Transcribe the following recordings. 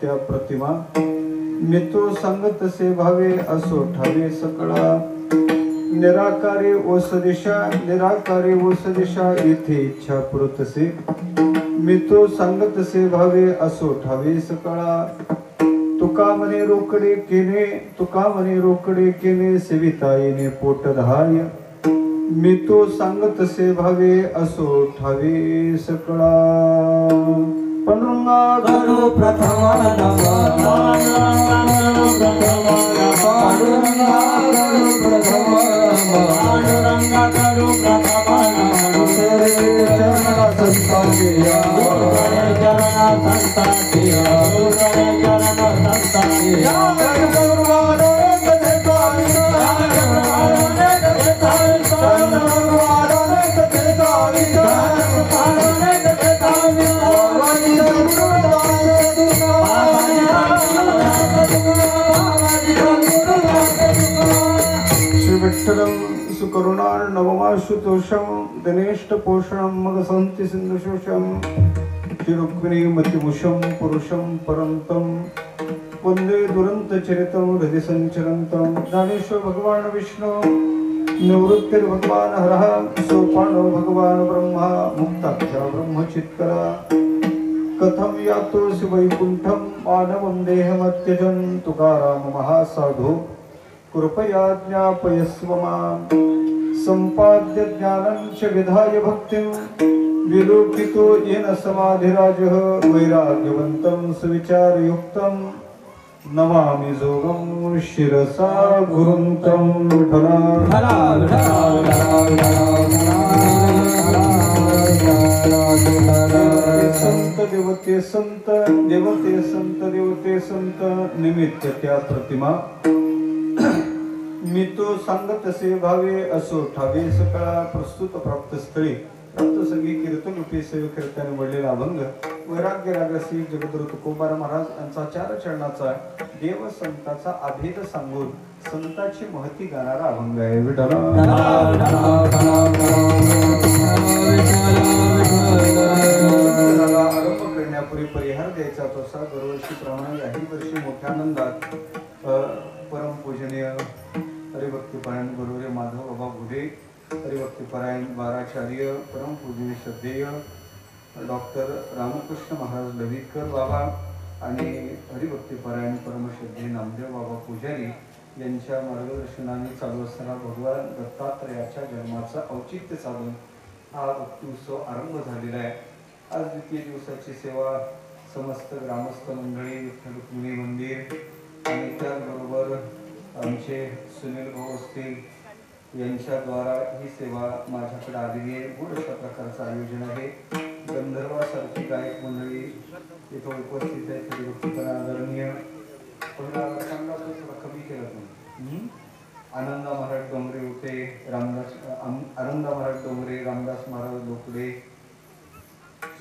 त्या प्रतिमा मितो संगत से भावे असो ठावे सकळा निराकारे ओस दिशा येथे इच्छा पुरतसे मितो संगत से भावे असो ठावे सकळा तुका मने रोकडे केने सेविता येणे पोट धाय मितो संगत से भावे असो ठावे सकळा पांडुरंगा करू प्रथम नमः पांडुरंगा करू प्रथम नमः पांडुरंगा करू प्रथम नमः चरणा संतानिया चरणा संतानिया चरणा संतानिया सुकरुणार्णवमाशुतोषं दिनेष्टपोषणं मगसन्ति सिन्धुशोषं श्रीरुक्मिणी मतिमुषं पुरुषं परन्तं वन्दे दुरन्तचरितं हृदि सञ्चरन्तं ज्ञानेश्वर भगवान् विष्णु निवृत्तिर्भगवान् हरः सोपानो भगवान् ब्रह्मा मुक्ताख्या ब्रह्मचित्करा कथं यातोऽसि वैकुण्ठं मानवं देहमत्यजन् तुकाराम महासाधु कृपया ज्ञापयस्व मां सम्पाद्य ज्ञानं च विधाय भक्तिं विलोकितो येन समाधिराजः वैराग्यवन्तं सुविचारयुक्तं नमामि जोगं शिरसा गुरुं तं संत देवते संत निमित्त त्या प्रतिमा मितो सांगत से भावे असो ठावे सकळा प्रस्तुत प्राप्त स्थळी प्राप्तसंगी कीर्तन रूपी सेव कीर्तन वडलेला अभंग वैराग्य रागसी जगद्गुरु तुकोबार महाराज यांचा चार चरणाचा देव संताचा अभेद सांगून संताची महती गाणारा अभंग आहे. आरंभ करण्यापूर्वी परिहार द्यायचा तसा दरवर्षी प्रमाणे याही वर्षी मोठ्या आनंदात परमपूजनीय हरिभक्तीपरायण गुरुदेव माधव बाबा घुडे हरिभक्तीपरायण बाराचार्य परमपूजनीय श्रद्धेय डॉक्टर रामकृष्ण महाराज लवितकर बाबा आणि हरिभक्तीपरायण परमश्रद्धेय नामदेव बाबा पुजारी यांच्या मार्गदर्शनाने चालू असताना भगवान दत्तात्रयाच्या जन्माचा औचित्य साधून हा भक्ती उत्सव आरंभ झालेला आहे. आज द्वितीय दिवसाची सेवा समस्त ग्रामस्थ मंडळी विठ्ठल रुक्मिणी मंदिर आणि त्याचबरोबर आमचे सुनील भाऊ असतील यांच्याद्वारा ही सेवा माझ्याकडे आलेली आहे. गोड अशा प्रकारचं आयोजन आहे. गंधर्वासारखी गायक मंडळी इथं उपस्थित आहे. हरिभक्तीपरायण आदरणीय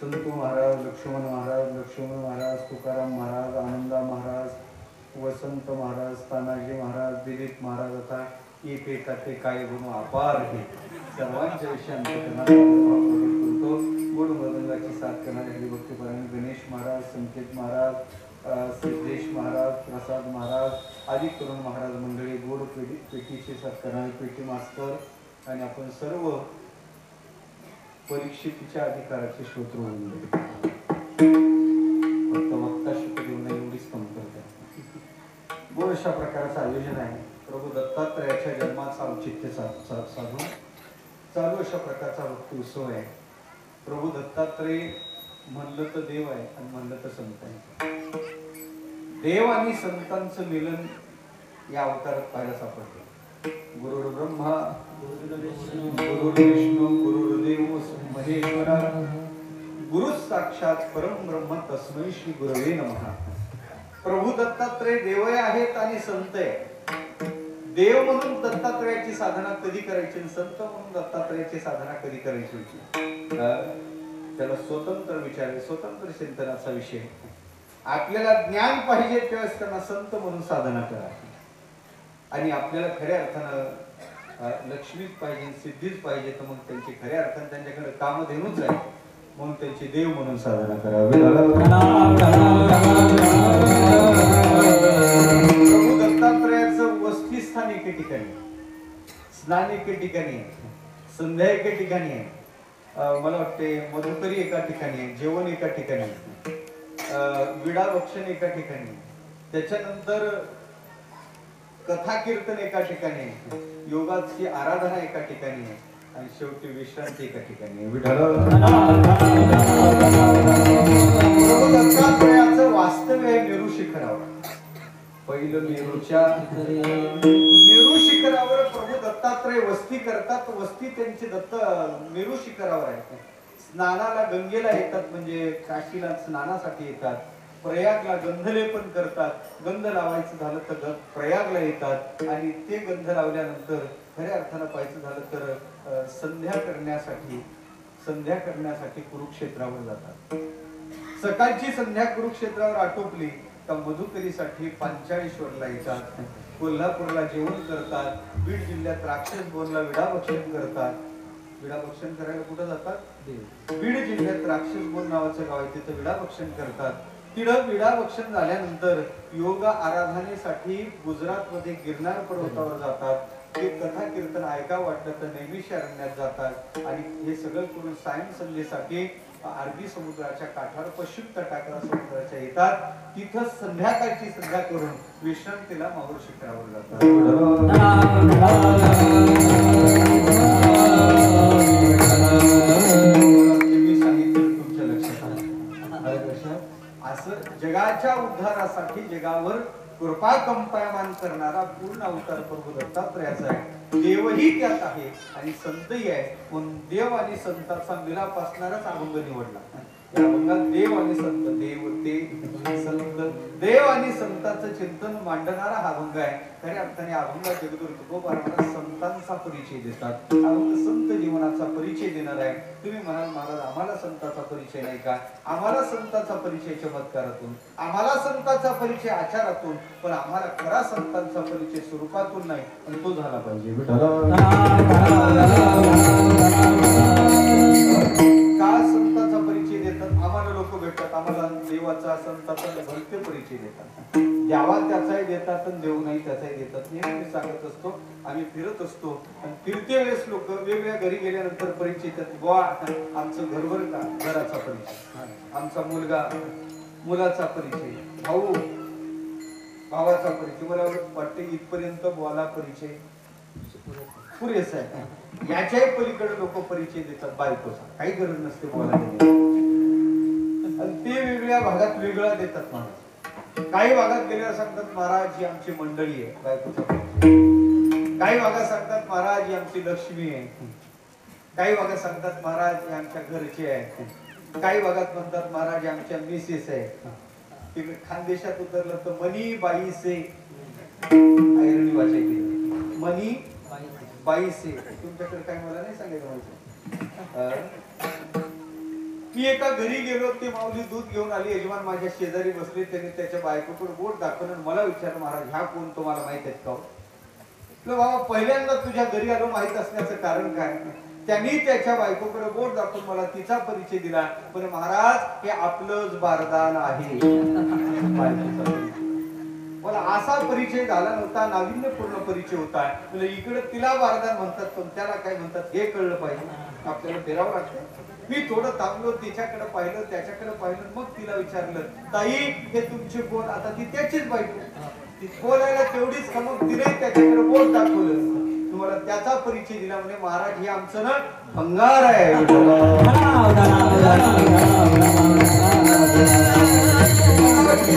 संतू महाराज, लक्ष्मण महाराज, तुकाराम महाराज, आनंदा महाराज, वसंत महाराज, तानाजी महाराज, दिलीप महाराज, आता एक एकाचे काय गुण अपार आहे. सर्वांच्या विषयांत करतो. गोड मृदंगाची साथ करणारे हरिभक्तीपरायण गणेश महाराज, संकेत महाराज, सिद्धेश महाराज, प्रसाद महाराज आदी तरुण महाराज मंडळी, गोड पेटीची साथ करणारे पेटी मास्तर आणि आपण सर्व परीक्षेच्या अधिकाराचे श्रोत्र होऊन फक्त वक्ता शिकत येऊ नये एवढीच कमतरता. गोड अशा प्रकारचं आयोजन आहे. प्रभू दत्तात्रयाच्या जन्माचा औचित्य साधून चालू अशा प्रकारचा भक्ती उत्सव आहे. प्रभू दत्तात्रय म्हणलं तर देव आहे आणि म्हणलं तर संत आहे. देव आणि संतांचं मिलन या अवतारात पाहायला सापडते. गुरुर् ब्रह्मा गुरुर्विष्णू गुरुर्देव महेश्वरा गुरु साक्षात परम ब्रह्म तस्मै श्री गुरवे नमः. प्रभू दत्तात्रय देवय आहेत आणि संत आहे. देव म्हणून दत्तात्रयाची साधना कधी करायची आणि संत म्हणून दत्तात्रयाची साधना कधी करायची होती त्याला स्वतंत्र विचार आहे, स्वतंत्र चिंतनाचा विषय. आपल्याला ज्ञान पाहिजे त्यावेळेस त्यांना संत म्हणून साधना करा आणि आपल्याला खऱ्या अर्थानं लक्ष्मीच पाहिजे, सिद्धीच पाहिजे तर मग त्यांची खऱ्या अर्थानं त्यांच्याकडे कामधेनूच आहे म्हणून त्यांची देव म्हणून साधना करावी. प्रभू दत्तात्रयाचं वस्ती स्थान एके ठिकाणी, स्नान एके ठिकाणी, संध्या एके ठिकाणी आहे, मला वाटते मधुकरी एका ठिकाणी आहे, जेवण एका ठिकाणी, विडा भक्षण एका ठिकाणी, त्याच्यानंतर कथा कीर्तन एका ठिकाणी आहे, योगाची आराधना एका ठिकाणी आहे आणि शेवटी विश्रांती एका ठिकाणी आहे. दत्तात्रयाचं वास्तव्य आहे मेरू शिखरावर. पहिलं मेरू शिखरावर प्रभू दत्तात्रय वस्ती करतात. वस्ती त्यांची मेरू शिखरावर आहे. स्नानाला गंगेला येतात, म्हणजे काशीला स्नानासाठी येतात. प्रयागला गंधलेपन करतात. गंध लावायचं झालं तर प्रयागला येतात आणि ते गंध लावल्यानंतर खऱ्या अर्थानं पाहायचं झालं तर संध्या करण्यासाठी कुरुक्षेत्रावर जातात. सकाळची संध्या कुरुक्षेत्रावर आटोपली तर मधुकरीसाठी पांचाळेश्वरला येतात. कोल्हापूरला जेवण करतात. बीड जिल्ह्यात राक्षस बोनला विडाभक्षण करतात. विडाभक्षण करायला कुठं जातात? बीड जिल्ह्यात राक्षस बोन नावाचं गाव आहे, तिथं विडाभक्षण करतात. तिथं विडाभक्षण झाल्यानंतर योग आराधनेसाठी गुजरात मध्ये गिरनार पर्वतावर जातात. ते कथा कीर्तन ऐका वाटलं तर नैमिषारण्यात जातात आणि हे सगळं करून सायं संध्येसाठी अरबी समुद्राच्या काठावर पश्चिम तटाकरा समुद्राच्या येतात. तिथं संध्याकाळची संध्या करून विश्रांतीला माहूर शिखरावर जातात. मी सांगितलं तुमच्या लक्षात आलं. असं जगाच्या उद्धारासाठी जगावर कृपा कंपायमान करणारा पूर्ण अवतार प्रभू दत्तात्रयाचा आहे. देवही त्यात आहे आणि संतही आहे. म्हणून देव आणि संताचा मिलाप असणाराच अभंग निवडला. या अभंगात देव आणि संत, देव ते संत, देव आणि संतांचं चिंतन मांडणारा हा अभंग आहे. खऱ्या अर्थाने अभंगात जगद्गुरु तुकोबा महाराज संतांचा परिचय देतात. अभंग संत जीवनाचा परिचय देणार आहे. तुम्ही म्हणाल महाराज आम्हाला संतांचा परिचय नाही का? आम्हाला संतांचा परिचय चमत्कारातून, आम्हाला संतांचा परिचय आचारातून, पण आम्हाला खरा संतांचा परिचय स्वरूपातून नाही आणि तो झाला पाहिजे. का संतांचा परिचय देतात? आम्हाला लोक भेटतात, आम्हाला देवाचा संतांचा भलते परिचय देतात. द्यावा त्याचाही देतात आणि देऊ नाही त्याचाही देतात. नेहमी सांगत असतो, आम्ही फिरत असतो आणि फिरते वेळेस लोक वेगवेगळ्या घरी गेल्यानंतर परिचय देतात. बुवा आमचं घरभर का घराचा परिचय, आमचा मुलगा मुलाचा परिचय, भाऊ भावाचा परिचय. मला वाटते इथपर्यंत बुवाला परिचय पुरेसा आहे. याच्याही पलीकडे लोक परिचय देतात बायकोचा. काही गरज नसते बोलायला. आणि ते वेगळ्या भागात वेगळा देतात महाराज. काही भागात गेल्यावर सांगतात महाराज ही आमची मंडळी आहे, बायकोचा परिचय. काही भागात सांगतात महाराज ही आमची लक्ष्मी आहे. काही भागात सांगतात महाराज हे आमच्या घरचे आहेत. काही भागात म्हणतात महाराज आमच्या मिसेस आहे. तिकडे खानदेशात उतरलं तर मनी बाई से, ऐरणी भाषा केली, मनी बाई से. तुमच्याकडे काय मला नाही सांगायचं. मी एका घरी गेलो, ते माऊली दूध घेऊन आली, यजमान माझ्या शेजारी बसले, त्याने त्याच्या बायकोकडे बोट दाखवलं आणि मला विचारलं, महाराज ह्या कोण, तुम्हाला माहित आहेत का? बाबा पहिल्यांदा तुझ्या घरी आलो, माहित असण्याचं कारण काय? त्यांनी त्याच्या बायकोकडे बोट दाखवून मला तिचा परिचय दिला, पण महाराज हे आपलंच बारदान आहे. मला असा परिचय झाला नव्हता, नाविन्यपूर्ण परिचय होता. म्हणजे इकडे तिला बारदान म्हणतात, पण त्याला काय म्हणतात हे कळलं पाहिजे, आपल्याला फिरावं लागतं. मी थोडं थांबलो, तिच्याकडे पाहिलं, त्याच्याकडे पाहिलं, मग तिला विचारलं, ताई हे तुमचे कोण? आता ती त्याचीच बायको, ती बोलायला तेवढीच मग तिने त्याच्याकडे बोट दाखवलं, तुम्हाला त्याचा परिचय दिला. म्हणजे महाराज हे आमचं ना भंगार आहे.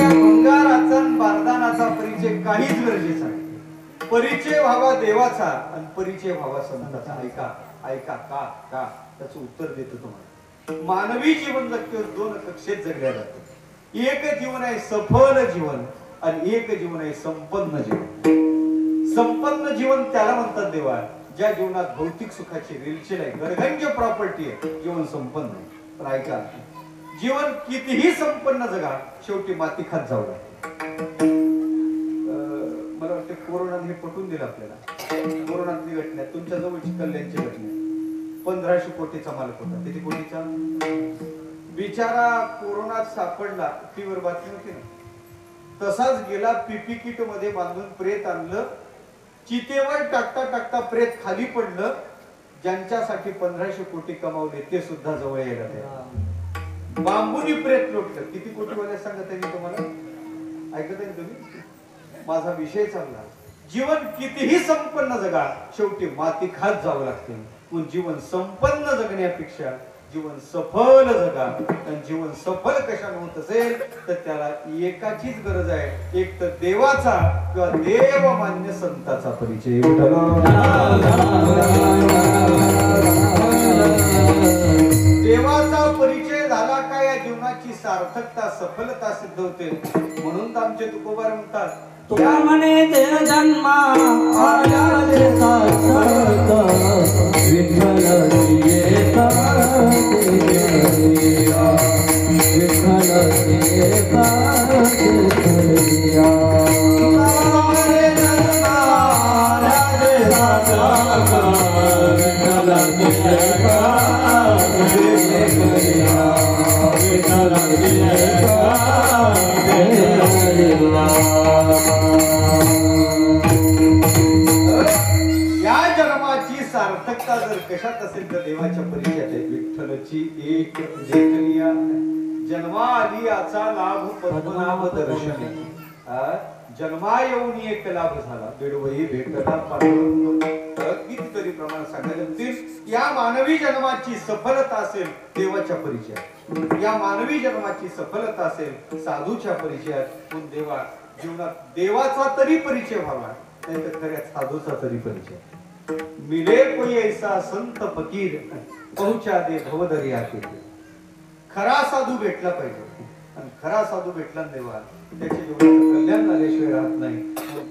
भंगाराचा बारदानाचा परिचय काहीच गरजेचा आहे. परिचय व्हावा देवाचा आणि परिचय व्हावा संताचा. ऐका ऐका का का त्याचं उत्तर देतो तुम्हाला. मानवी जीवन जगते दोन कक्षेत जगल्या जाते. एक जीवन आहे सफल जीवन आणि एक जीवन आहे संपन्न जीवन. संपन्न जीवन त्याला म्हणतात देवा ज्या जीवनात भौतिक सुखाची रेलचेल आहे, गरगंज प्रॉपर्टी आहे, जीवन संपन्न आहे. पण ऐका, जीवन कितीही संपन्न जगा, शेवटी माती खात जावं लागतं. मला वाटतं कोरोनाने हे पटवून दिलं आपल्याला. कोरोनातली घटना, तुमच्या जवळची कल्याणची घटना, 1500 कोटीचा मालक होता. किती कोटीचा? बिचारा कोरोनात सापडला, टीव्हीवर बातमी होती ना, तसाच गेला, पीपी किट मध्ये बांधून प्रेत आणलं, चितेवर टाकता टाकता प्रेत खाली पडलं. ज्यांच्यासाठी 1500 कोटी कमावले ते सुद्धा जवळ यायला तयार. बांबूनी प्रेत लोटलं. किती कोटी वाले सांगत आहे मी तुम्हाला, ऐकत आहे तुम्ही? माझा विषय चालला. जीवन कितीही संपन्न जगा, शेवटी माती खात जावं लागते. पण जीवन संपन्न जगण्यापेक्षा जीवन सफल जगा. आणि जीवन सफल कशाने होत असेल तर त्याला एकाचीच गरज आहे, एक तर देवाचा किंवा देवमान्य संताचा परिचय. देवाचा परिचय झाला का या जीवनाची सार्थकता सफलता सिद्ध होते. म्हणून तर आमचे तुकोबार म्हणतात, तुका म्हणे देह जन्मा आल्या देसा विठ्ठल येता देवरिया, विठ्ठल येता देवरिया. तुका म्हणे जन्मा आल्या देसा विठ्ठल येता देवरिया, विठ्ठल येता देवरिया. सार्थकता जर कशात असेल तर देवाच्या परिचयात आहे. विठ्ठलची एक देखनिया जन्मा आली याचा लाभ पद्मनाभ दर्शने. जन्मा येऊन एक लाभ झाला, बेडवही भेटला पांडुरंग. कितीतरी प्रमाण सांगायचं. या मानवी जन्माची सफलता असेल देवाच्या परिचयात, या मानवी जन्माची सफलता असेल साधूच्या परिचयात. पण देवा जीवनात देवाचा तरी परिचय व्हावा, नाही तर खऱ्या साधूचा तरी परिचय. मिले कोई ऐसा संत फकीर पहुंचा दे भवदरिया के. खरा साधू भेटला पाहिजे, आणि खरा साधू भेटला देवा त्याच्या जीवनाचं कल्याण झाल्याशिवाय राहत नाही.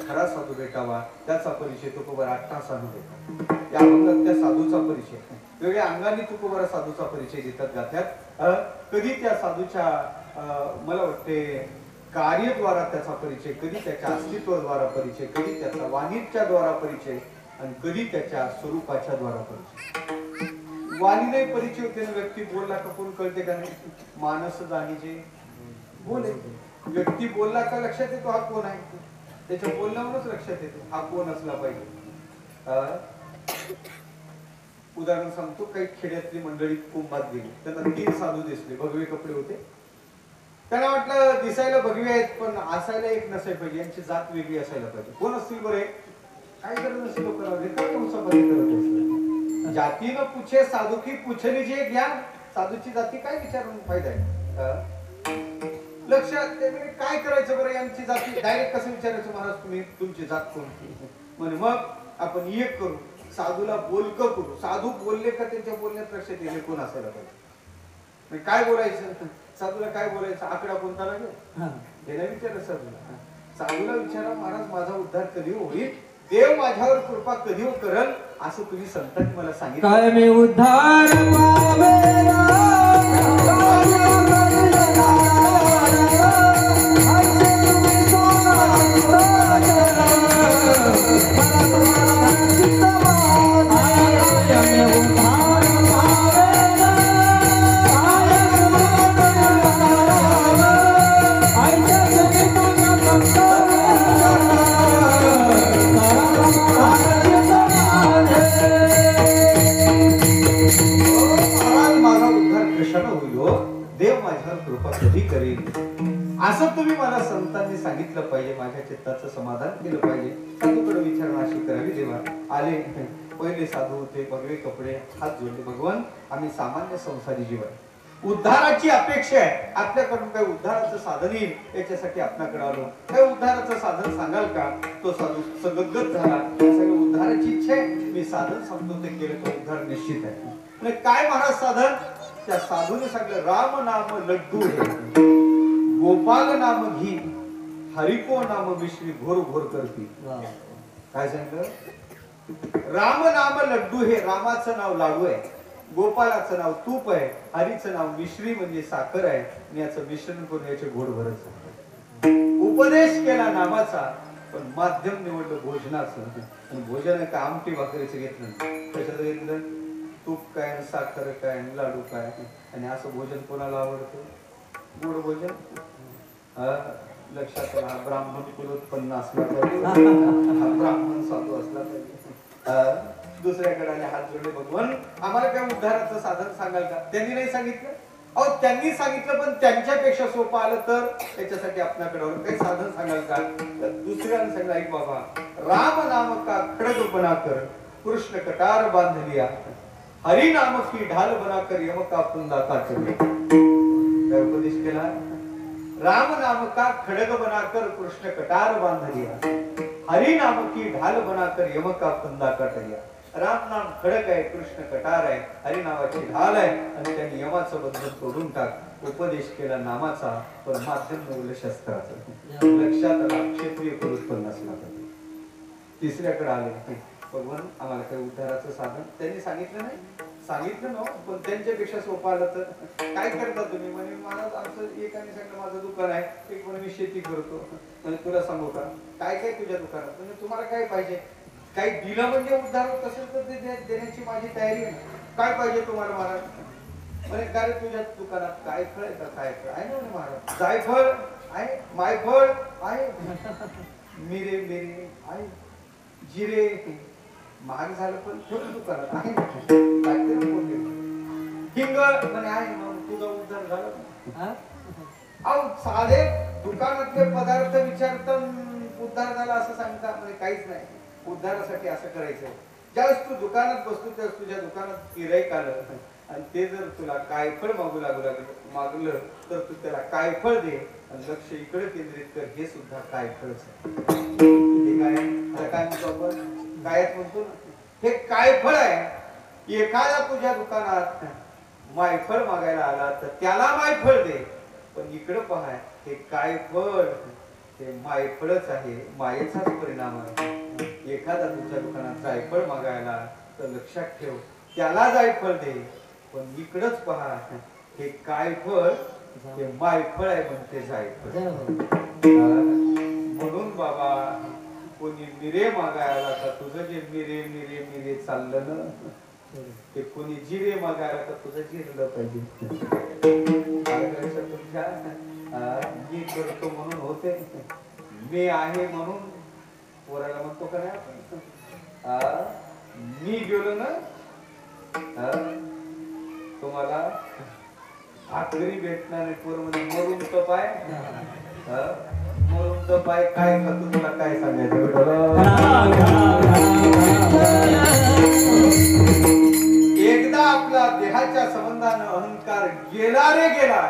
खरा साधू भेटावा, त्याचा परिचय तुकोबार 18 साधू देतात. या अभंगात त्या साधूचा परिचय वेगळ्या अंगाने तुकोबार साधूचा परिचय देतात गात्यात. कधी त्या साधूच्या मला वाटते कार्यद्वारा त्याचा परिचय, कधी त्याच्या अस्तित्वाद्वारा परिचय, कधी त्याचा वाणीच्या द्वारा परिचय, आणि कधी त्याच्या स्वरूपाच्या द्वारा परिचय. वाणीने परिचय होते ना, व्यक्ती बोलला का कोण कळते का नाही? मानस जाणीचे बोले. व्यक्ती बोलला का लक्षात येतो हा कोण आहे, त्याच्या बोलण्यावरच लक्षात येतो हा कोण असला पाहिजे. उदाहरण सांगतो, काही खेड्यातली मंडळी कुंभात गेली, त्यांना 3 साधू दिसले, भगवे कपडे होते. त्यांना वाटलं दिसायला भगवे आहेत पण असायला एक नसायला पाहिजे, यांची जात वेगळी असायला पाहिजे. कोण असतील बरे? काय गरज नसेल करावे, काय उसापती करत असतात. जातीनं पुछे साधू की पुछे लीजिए ज्ञान. साधूची जाती काय विचारून फायदा आहे? लक्षात काय करायचं बरं, यांची जाती डायरेक्ट कसं विचारायचं, महाराज तुम्ही तुमची जात कोणती? म्हणे मग आपण एक करू, साधूला बोलक करू. साधू बोलले का त्यांच्या बोलण्यात लक्षात येईल कोण असायला पाहिजे. काय बोलायचं साधूला, काय बोलायचं, आकडा कोणता लागेल हे विचारा साधूला. साधूला विचारा, महाराज माझा उद्धार कधी होईल, देव माझ्यावर कृपा कधी करल, असं तुम्ही संतांनी मला सांगितलं. काय मी उद्धार पावेला सांगितलं पाहिजे, माझ्या चित्ताचं समाधान केलं पाहिजे. साधूकडे विचारणा अशी करावी. देवा आले, पहिले साधू होते, भगवे कपडे, हात जोडले. भगवान आम्ही सामान्य संसारी जीव आहे, उद्धाराची अपेक्षा आहे, आपल्याकडून काही उद्धाराचं साधन येईल याच्यासाठी आपल्याकडे आलो. काही उद्धाराचं साधन सांगाल का? तो साधू सगद्गत झाला. सगळं उद्धाराची इच्छा आहे, मी साधन सांगतो, ते केलं तर उद्धार निश्चित आहे. म्हणजे काय महाराज साधन? त्या साधूने सांगितलं, राम नाम लड्डू हे, गोपाल नाम घी, हरिको नाम मिश्री, घोर घोर करती. काय सांगितलं? राम नाम लड्डू हे, रामाचं नाव लाडू आहे, गोपालाचं नाव तूप आहे, हरीचं नाव मिश्री म्हणजे साखर आहे, आणि याचं मिश्रण करून याचे गोड भरत आहे. उपदेश केला नामाचा, पण माध्यम निवडलं भोजनाचं. आणि भोजन काय आमटी भाकरीचं घेतलं, कशाचं घेतलं? तूप काय, साखर काय, लाडू काय. आणि असं भोजन कोणाला आवडतं? गोड भोजन. लक्षात राहा, ब्राह्मण कुलोत्पन्न असला पाहिजे, ब्राह्मण साधू असला पाहिजे. दुसऱ्याकडे आले, हात जोडले. भगवान आम्हाला काय उद्धाराचं साधन सांगाल का? त्यांनी नाही सांगितलं. अहो त्यांनी सांगितलं, पण त्यांच्यापेक्षा सोपं आलं तर त्याच्यासाठी आपल्याकडे काही साधन सांगाल का? तर दुसऱ्याने सांगितलं, ऐक बाबा, राम नाम का खडग बना कर, कृष्ण कटार बांध लिया, हरि नाम की ढाल बना कर, यम का पुंदा काट लिया. काय उपदेश केला? राम नाम का खडग बना कर, कृष्ण कटार बांध लिया, हरि नाम की ढाल बना कर, यम का पुंदा काट लिया. राम नाम खडक आहे, कृष्ण कटार आहे, हरी नावाची ढाल आहे, आणि त्यांनी यमाचं बंधन तोडून टाक. उपदेश केला नामाचा, पण माध्यम निवडलं शस्त्राचं. लक्षात आला, क्षत्रिय कुलोत्पन्न असला पाहिजे. तिसऱ्याकडे आले, भगवान आम्हाला काही उद्धाराचं साधन. त्यांनी सांगितलं नाही, सांगितलं ना, पण त्यांच्यापेक्षा सोपं आलं तर काय करता तुम्ही? म्हणजे मला आमचं एकाने सांगितलं माझं दुकान आहे, एक म्हणे मी शेती करतो. म्हणजे तुला सांगू का, काय काय तुझ्या दुकानात? म्हणजे तुम्हाला काय पाहिजे? काही दिलं म्हणजे उद्धार होत असेल तर ते देण्याची माझी तयारी आहे. काय पाहिजे तुम्हाला महाराज? म्हणजे काय तुझ्या दुकानात काय फळ आहे का? काय फळ आहे ना महाराज? जायफळ आहे, मायफळ आहे, मिरे मिरे आहे, जिरे महाग झालं पण थोडं दुकानात आहे. हिंग म्हणे आहे, तुझा उद्धार झाला. अहो साधे दुकानातले पदार्थ विचारता उद्धार झाला असं सांगता? म्हणजे काहीच नाही. उद्धारासाठी असं करायचं, ज्यावेळेस तू दुकानात बसतो त्यावेळेस तुझ्या दुकानात गिऱ्हाईक आलं आणि ते जर तुला काय फळ मागलं तर तू त्याला काय फळ दे, आणि लक्ष इकडे केंद्रित कर, हे सुद्धा काय फळच आहे. काय म्हणतो आपण? काय म्हणतो ना, हे काय फळ आहे. एखादा तुझ्या दुकानात मायफळ मागायला आला तर त्याला मायफळ दे, पण इकडे पहा, हे काय फळ ते मायफळच आहे, मायेचाच परिणाम आहे. एखादा तुमच्या दुकानात जायफळ मागायला तर लक्षात ठेव, त्याला जायफळ दे, पण इकडच पहा, हे काय फळ हे मायफळ आहे, म्हणते जायफळ. म्हणून बाबा, कोणी मिरे मागायला तर तुझं जे मिरे मिरे मिरे चाललं ना, ते कोणी जिरे मागायला तर तुझं जिरलं पाहिजे. तुमच्या मी करतो म्हणून होते, मी आहे म्हणून पोराला म्हणतो का नाही आपण? मी गेलो ना, तुम्हाला भाकरी भेटणार नाही. पोर म्हणजे मरून तर पाय, मरून तर पाय काय खातो, तुला काय सांगायचं? एकदा आपला देहाच्या संबंधानं अहंकार गेला रे गेला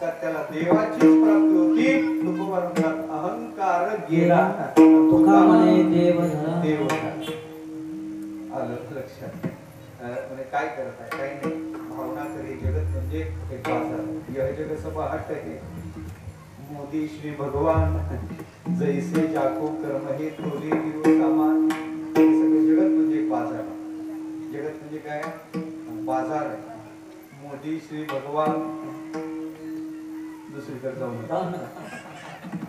तर त्याला देवाचीच प्राप्ती होती. तुकोबा म्हणतात, अहंकार गेला तुका म्हणे देव आलं लक्षात. म्हणजे काय करत आहे? काही नाही, भावना करे. जगत म्हणजे एक बाजार, यह जग सब हट है, मोदी श्री भगवान जैसे जाको कर्म हे थोडे दिवस सामान. सगळं जगत म्हणजे एक बाजार. जगत म्हणजे काय? बाजार आहे. मोदी श्री भगवान दुसरीकडे जाऊन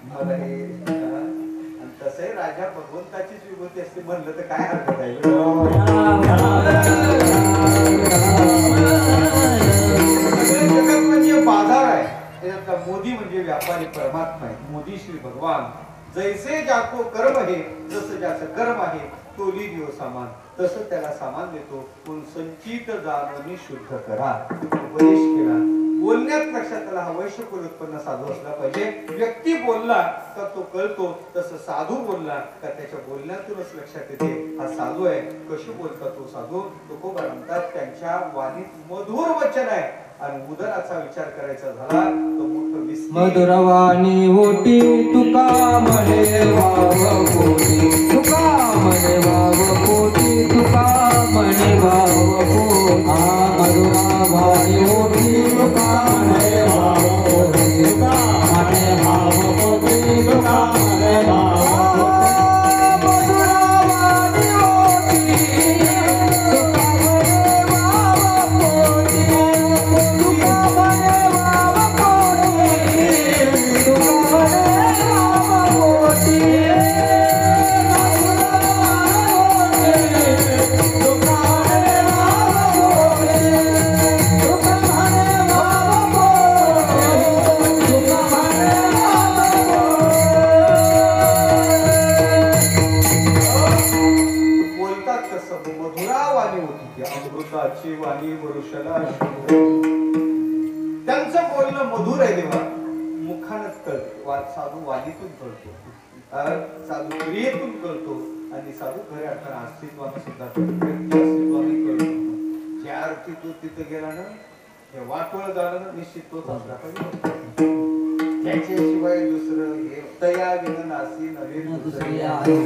मला हे, आणि तसंही राजा भगवंताचीच विभूती असते म्हणलं तर काय हरकत आहे? जगत म्हणजे बाजार आहे. त्याच्यातला मोदी म्हणजे व्यापारी परमात्मा आहे. मोदी श्री भगवान जैसे जाको कर्म हे, जसं ज्याचं कर्म आहे तोली देव सामान, तसं त्याला सामान देतो. पण संचित जाणून शुद्ध करा. उपदेश केला, बोलण्यात लक्षात आला हा वैश्यकुल उत्पन्न साधू असला पाहिजे. व्यक्ती बोलला का तो कळतो, तसं साधू बोलला का त्याच्या बोलण्यातूनच लक्षात येते हा साधू आहे. कशी बोलता तो साधू? तुकोबा म्हणतात त्यांच्या वाणीत मधुर वचन आहे. आणि उदराचा विचार करायचा झाला तर मोठं विस्तीर्ण मधुरवाणी होती तुका म्हणे भाव पोटी, तुका म्हणे भाव पोटी, तुका म्हणे भाव पोटी. मधुरवाणी होती तुका म्हणे भाव पोटी, तुका म्हणे भाव पोटी, तुका म्हणे भाव पोटी. मधुरवाणी होती तुका म्हणे भाव पोटी, तुका म्हणे भाव पोटी, तुका बोलतात कसं? मधुरा वाणी होती ती, अमृताची वाणी वरुषला शोभे. त्यांचं बोलणं मधुर आहे देवा, मुखानच कळते. साधू वाणीतून कळतो, साधू क्रियेतून कळतो आणि साधू खऱ्या अर्थानं अस्तित्वानं सुद्धा व्यक्ती अस्तित्वाने कळतो. ज्या अर्थी तो तिथे गेला ना, हे वाटोळ झालं ना, निश्चित तोच असला पाहिजे. त्याच्याशिवाय दुसरं हे तया विन नासी नवे दुसरे आहे.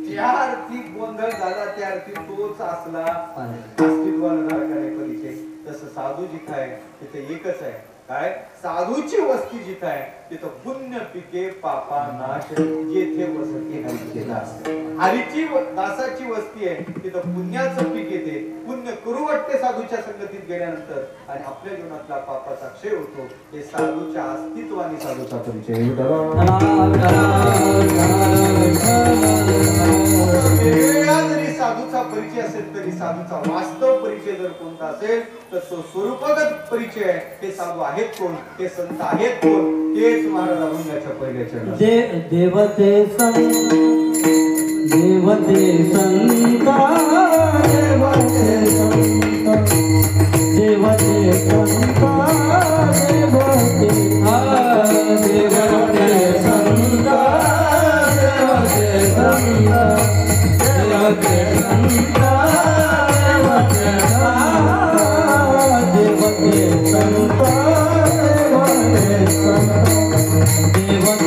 ज्या अर्थी गोंधळ झाला त्या अर्थी तोच असला अस्तित्वानं झाला परिचय. तसं साधू जिथं आहे तिथे एकच आहे. काय? साधूची वस्ती जिथं आहे तिथं पुण्य पिके पापा नाश जेथे वसती हरीचे दास. हरीची दासाची वस्ती आहे तिथं पुण्याचं पीक येते. पुण्य करू वाटते साधूच्या संगतीत गेल्यानंतर आणि आपल्या जीवनातला पापाचा क्षय होतो. हे साधूच्या अस्तित्वाने साधूचा परिचय. वेगवेगळा जरी साधूचा परिचय असेल तरी साधूचा वास्तव परिचय जर कोणता असेल तर तो स्वरूपगत परिचय आहे. ते साधू आहेत कोण, ते संत आहेत कोण, तेच महाराज अभंगाच्या पहिल्या चरणात. देवते संत, देवते संत, देवते संत, देवते संत, देवते देवते संत, देवते संत, देवते संत, देवते संत, देवते संत, देवते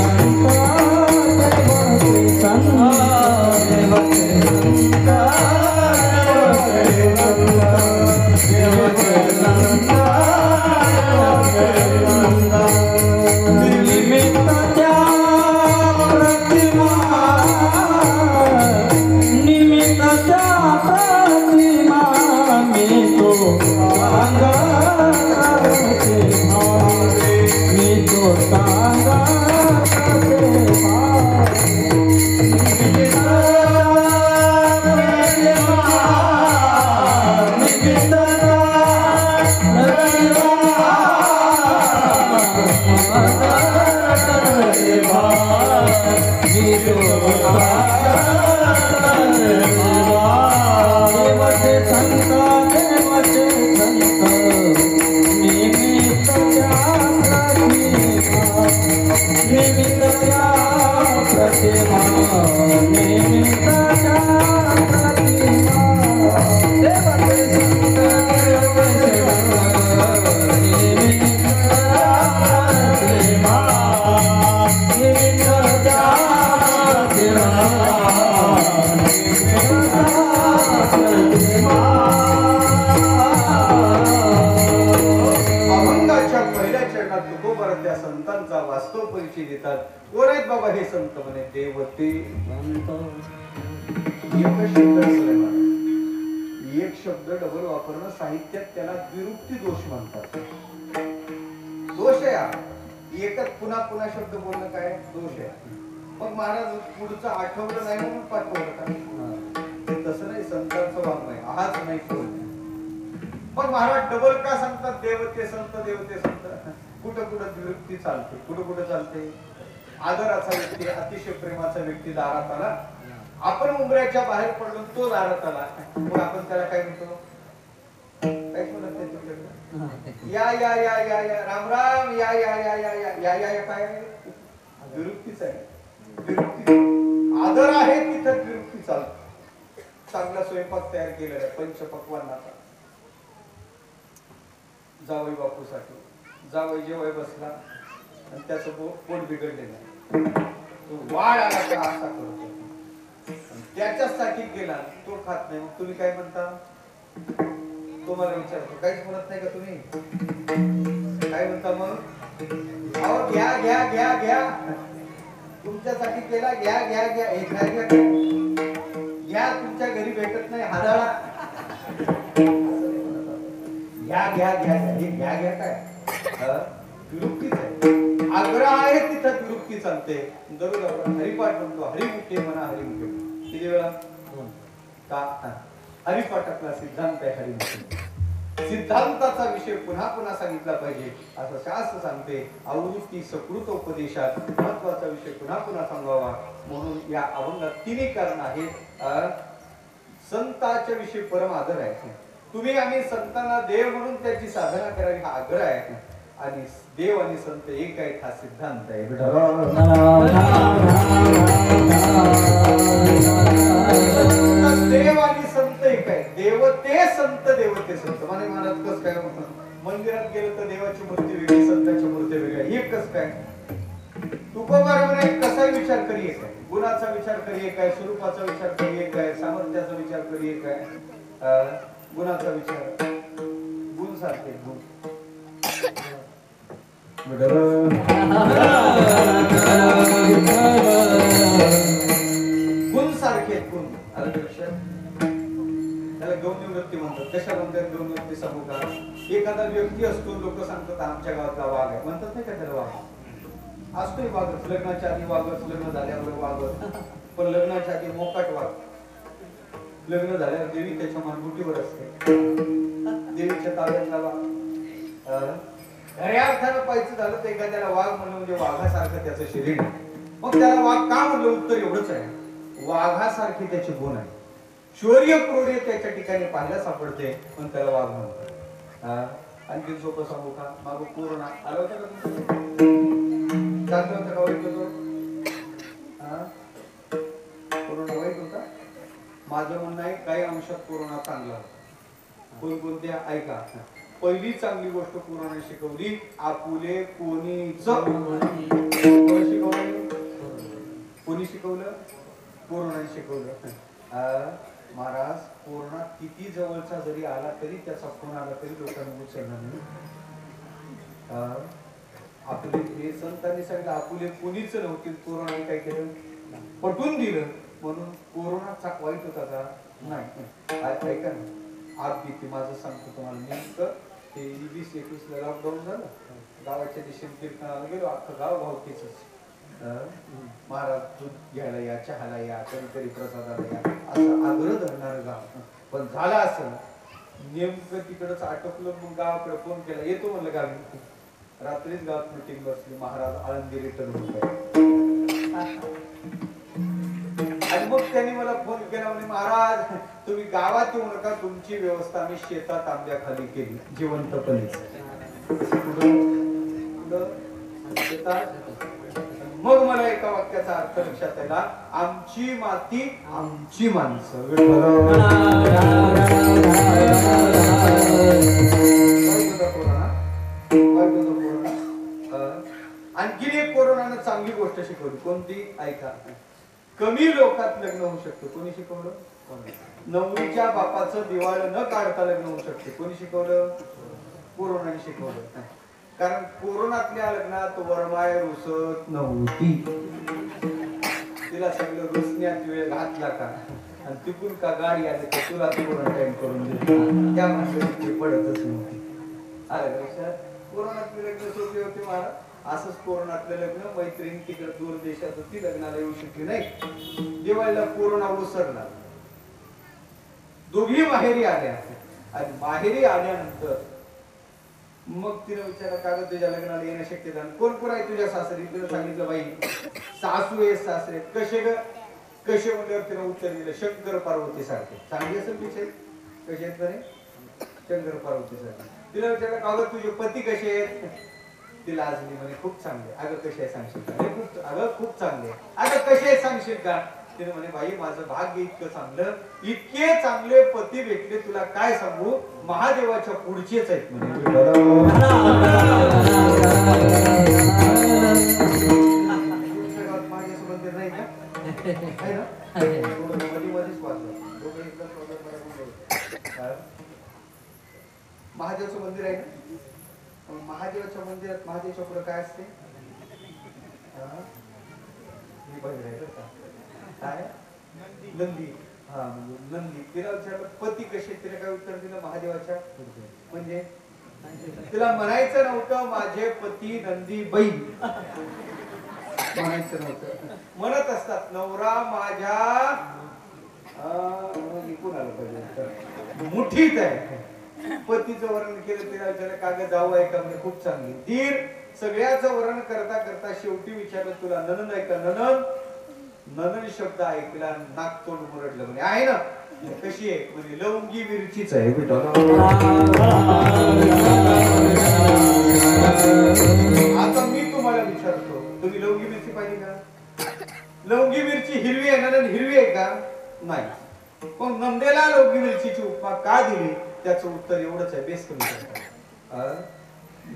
संत, देवते संत, देवते संत, देवते संत, निमित्ताच्या प्रतिमा, निमित्ताच्या प्रतिमा मी तो सांगते भावे, मी तो सांगते भावे. त्या संतांचा वास्तव परिचय देतात. कोण आहेत बाबा हे संत? म्हणे देवते संत. एक शब्द डबल वापरणं साहित्यात त्याला द्विरुक्ती दोष म्हणतात. दोष आहे हा. एकच पुन्हा पुन्हा शब्द बोलणं काय दोष आहे. मग महाराज पुढचं आठवलं नाही म्हणून पाठवलं का? ते तसं नाही. संतांचं वाङ्मय आहाच नाही कोण. मग महाराज डबल का सांगतात? देवते संत, देवते संत. कुठं कुठं द्विरुक्ती चालते, कुठं कुठं चालते. आदराचा व्यक्ती, अतिशय प्रेमाचा व्यक्ती दारात आला, आपण उंबऱ्याच्या बाहेर पडलो, तो दारात आला, मग आपण त्याला काय म्हणतो? काय म्हणत नाही तुमच्याकडे? या या या या या राम राम या या या या या या या या काय विरुक्तीच आहे. विरुक्ती आदर आहे तिथं विरुक्ती चालते. चांगला स्वयंपाक तयार केलेला आहे पंचपक्वान्नाचा जावई बापूसाठी. जावई जेवाय बसला आणि त्याचं पोट बिघडलेलं तो वाढ आला का असा करतो. त्याच्यासाठी गेला तो खात नाही. मग तुम्ही काय म्हणता? तुम्हाला विचारतो काहीच म्हणत नाही का तुम्ही? काय म्हणता मग? अहो घ्या घ्या घ्या घ्या तुमच्यासाठी केला घ्या घ्या घ्या हे घ्या घ्या घ्या तुमच्या घरी भेटत नाही हादाळा घ्या घ्या घ्या हे घ्या घ्या काय विरुक्तीच आहे. आग्रह आहे तिथं विरुक्ती चालते. दररोज आपण हरिपाठ म्हणतो. हरिमुखे म्हणा हरिमुखे. किती वेळा का हरिपाठातला सिद्धांत आहे हरिमुखे. सिद्धांताचा विषय पुन्हा पुन्हा सांगितला पाहिजे असं शास्त्र सांगते. आवृत्ती सकृत उपदेशात महत्वाचा विषय पुन्हा पुन्हा सांगावा म्हणून या अभंगात तिन्ही कारण आहेत. संतांच्या विषयी परम आदर आहे. तुम्ही आम्ही संतांना देव म्हणून त्याची साधना करावी हा आग्रह आहे. आणि देव आणि संत एक आहेत हा सिद्धांत आहे. देव आणि संत एक आहे. देवते संत देवते संत. माने महाराज कस काय मंदिरात गेलं तर देवाची मूर्ती वेगळी संतांची मूर्ती वेगळी. हे कस काय? तुकोबा म्हणे कसा विचार करीये काय? गुणाचा विचार करीये काय? स्वरूपाचा विचार करीये काय? सामर्थ्याचा विचार करीये काय? गुणाचा विचार गुण सारखे गुण गुण सारखे गुण आलं लक्षात. त्याला गौणी वृत्ती म्हणतात. कशा म्हणतात गौणी वृत्ती? सांगू का? एखादा व्यक्ती असतो लोक सांगतात आमच्या गावातला वाघ आहे म्हणतात नाही का त्याला वाघ असतोय. वाघच लग्नाच्या आधी वाघच लग्न झाल्यावर वाघच. पण लग्नाच्या आधी मोकाट वाघ. लग्न झाल्यावर देवी त्याच्या मानगुटीवर असते. देवीच्या ताब्यातला वाघ. खऱ्या अर्थानं पाहायचं झालं तर एखाद्याला वाघ म्हणलं म्हणजे वाघासारखं त्याचं शरीर. मग त्याला वाघ का म्हणलं? उत्तर एवढंच आहे वाघासारखे त्याचे गुण आहे. शौर्य क्रोर्य त्याच्या ठिकाणी पाहायला सापडते पण त्याला वाघ म्हणतात. आणखी सोपं सांगू का? मागं कोरोना आला होता का तुमचं? चांगलं होतं का वाईट होतं? कोरोना वाईट होता? माझं म्हणणं आहे काही अंशात कोरोना चांगला होता. कोणकोणत्या ऐका. पहिली चांगली गोष्ट कोरोनाने शिकवली आपुले कोणीच. शिकवलं कोणी शिकवलं? कोरोनाने शिकवलं. महाराज कोरोना किती जवळचा जरी आला तरी त्याचा फोन आला तरी लोकांना उचलणार नाही. आपले हे संतांनी सांगितलं आपुले कोणीच नव्हतील. कोरोनाने काय केलं? पटवून दिलं. म्हणून कोरोना वाईट होता का? नाही. ऐका ना आप भीती माझं सांगतो तुम्हाला. नेमकं ते 20-21 ला लॉकडाऊन झालं. गावाच्या दिशेने कीर्तनाला गेलो. अख्खं गाव भावकीच. महाराज दूध घ्यायला या चहाला या कधीतरी प्रसादाला या असं आग्रह धरणार गाव. पण झालं असं नेमकं तिकडच आटोपलं. मग गावाकडे फोन केला येतो म्हणलं गावी. रात्रीच गावात मिटिंग बसली. महाराज आळंदी रिटर्न होत आहे. आणि मग त्यांनी मला फोन केला म्हणे महाराज तुम्ही गावात येऊ नका. तुमची व्यवस्था आम्ही शेतात आंब्याखाली केली जिवंतपणे. मग मला एका वाक्याचा अर्थ लक्षात आला. आमची माती आमची माणसं. आणखी एक कोरोनानं चांगली गोष्ट शिकवली. कोणती? ऐका. कमी लोकात लग्न होऊ शकतं. कोणी शिकवलं? नवरीच्या बापाचं दिवाळ न काढता लग्न होऊ शकते. कोणी शिकवलं? कोरोनाने शिकवलं. कारण कोरोनातल्या लग्नात वरमाय रुसत नव्हती. तिला सगळं रुसण्यात वेळ घातला का आणि तिकून का गाडी आली तर तुला क्वारंटाईन करून दिली. त्या माणसाची पडतच नव्हती. आलं लक्षात? कोरोनातले लग्न सोपे होते महाराज. असंच कोरोनातलं लग्न मैत्रीण तिकडे दूर देशात ती लग्नाला येऊ शकली नाही. दिवाळीला कोरोना ओसरला. दोघी माहेरी आल्या आणि माहेरी आल्यानंतर मग तिने विचारलं का ग तुझ्या लग्नाला येणं शक्य झालं? कोण कोण आहे तुझ्या सासरी? तिने सांगितलं बाई सासू आहे सासरे. कसे ग? कसे म्हणल्यावर तिने उत्तर दिलं शंकर पार्वती सारखे. चांगली असेल विषय. कसे आहेत बरे? शंकर पार्वती सारखे. तिला विचारलं का गं तुझे पती कसे आहेत? ती लाजली म्हणे खूप चांगले. अगं कसे आहे सांगशील का? अगं खूप चांगले. अगं कसे आहे सांगशील का? तिने म्हणे बाई माझं भाग्य इतकं चांगलं, इतके चांगले पती भेटले तुला काय सांगू, महादेवाच्या पुढचेच आहेत म्हणे. माझ्यासोबत मंदिर नाही का? आहे ना? मध्येच वाचलं. महादेवाचं मंदिर आहे ना? महादेवाच्या मंदिरात महादेवाच्या पुढे काय असते? मी बघितलं आहे का? काय? नंदी. हा म्हणजे नंदी. तिला विचारलं पती कसे? तिला काय उत्तर दिलं महादेवाच्या? म्हणजे तिला म्हणायचं नव्हतं माझे पती नंदी बैल म्हणायचं नव्हतं. म्हणत असतात नवरा माझ्या निघून आलं पाहिजे मुठीत आहे. पतीचं वर्णन केलं. तिला विचारलं का ग जाऊ आहे का? म्हणजे खूप चांगली. धीर सगळ्याचं वर्णन करता करता शेवटी विचारलं तुला ननंद आहे का? ननंद. ननंद शब्द ऐकला नाक तोंड मुरडलं म्हणे आहे ना. कशी आहे? म्हणजे लवंगी मिरचीच आहे बेटा. आता मी तुम्हाला विचारतो तुम्ही लवंगी मिरची पाहिजे का? लवंगी मिरची हिरवी आहे ननंद हिरवी आहे का? नाही. पण नंदेला लवंगी मिरचीची उपमा का दिली त्याचं उत्तर एवढंच आहे. बेस कमी.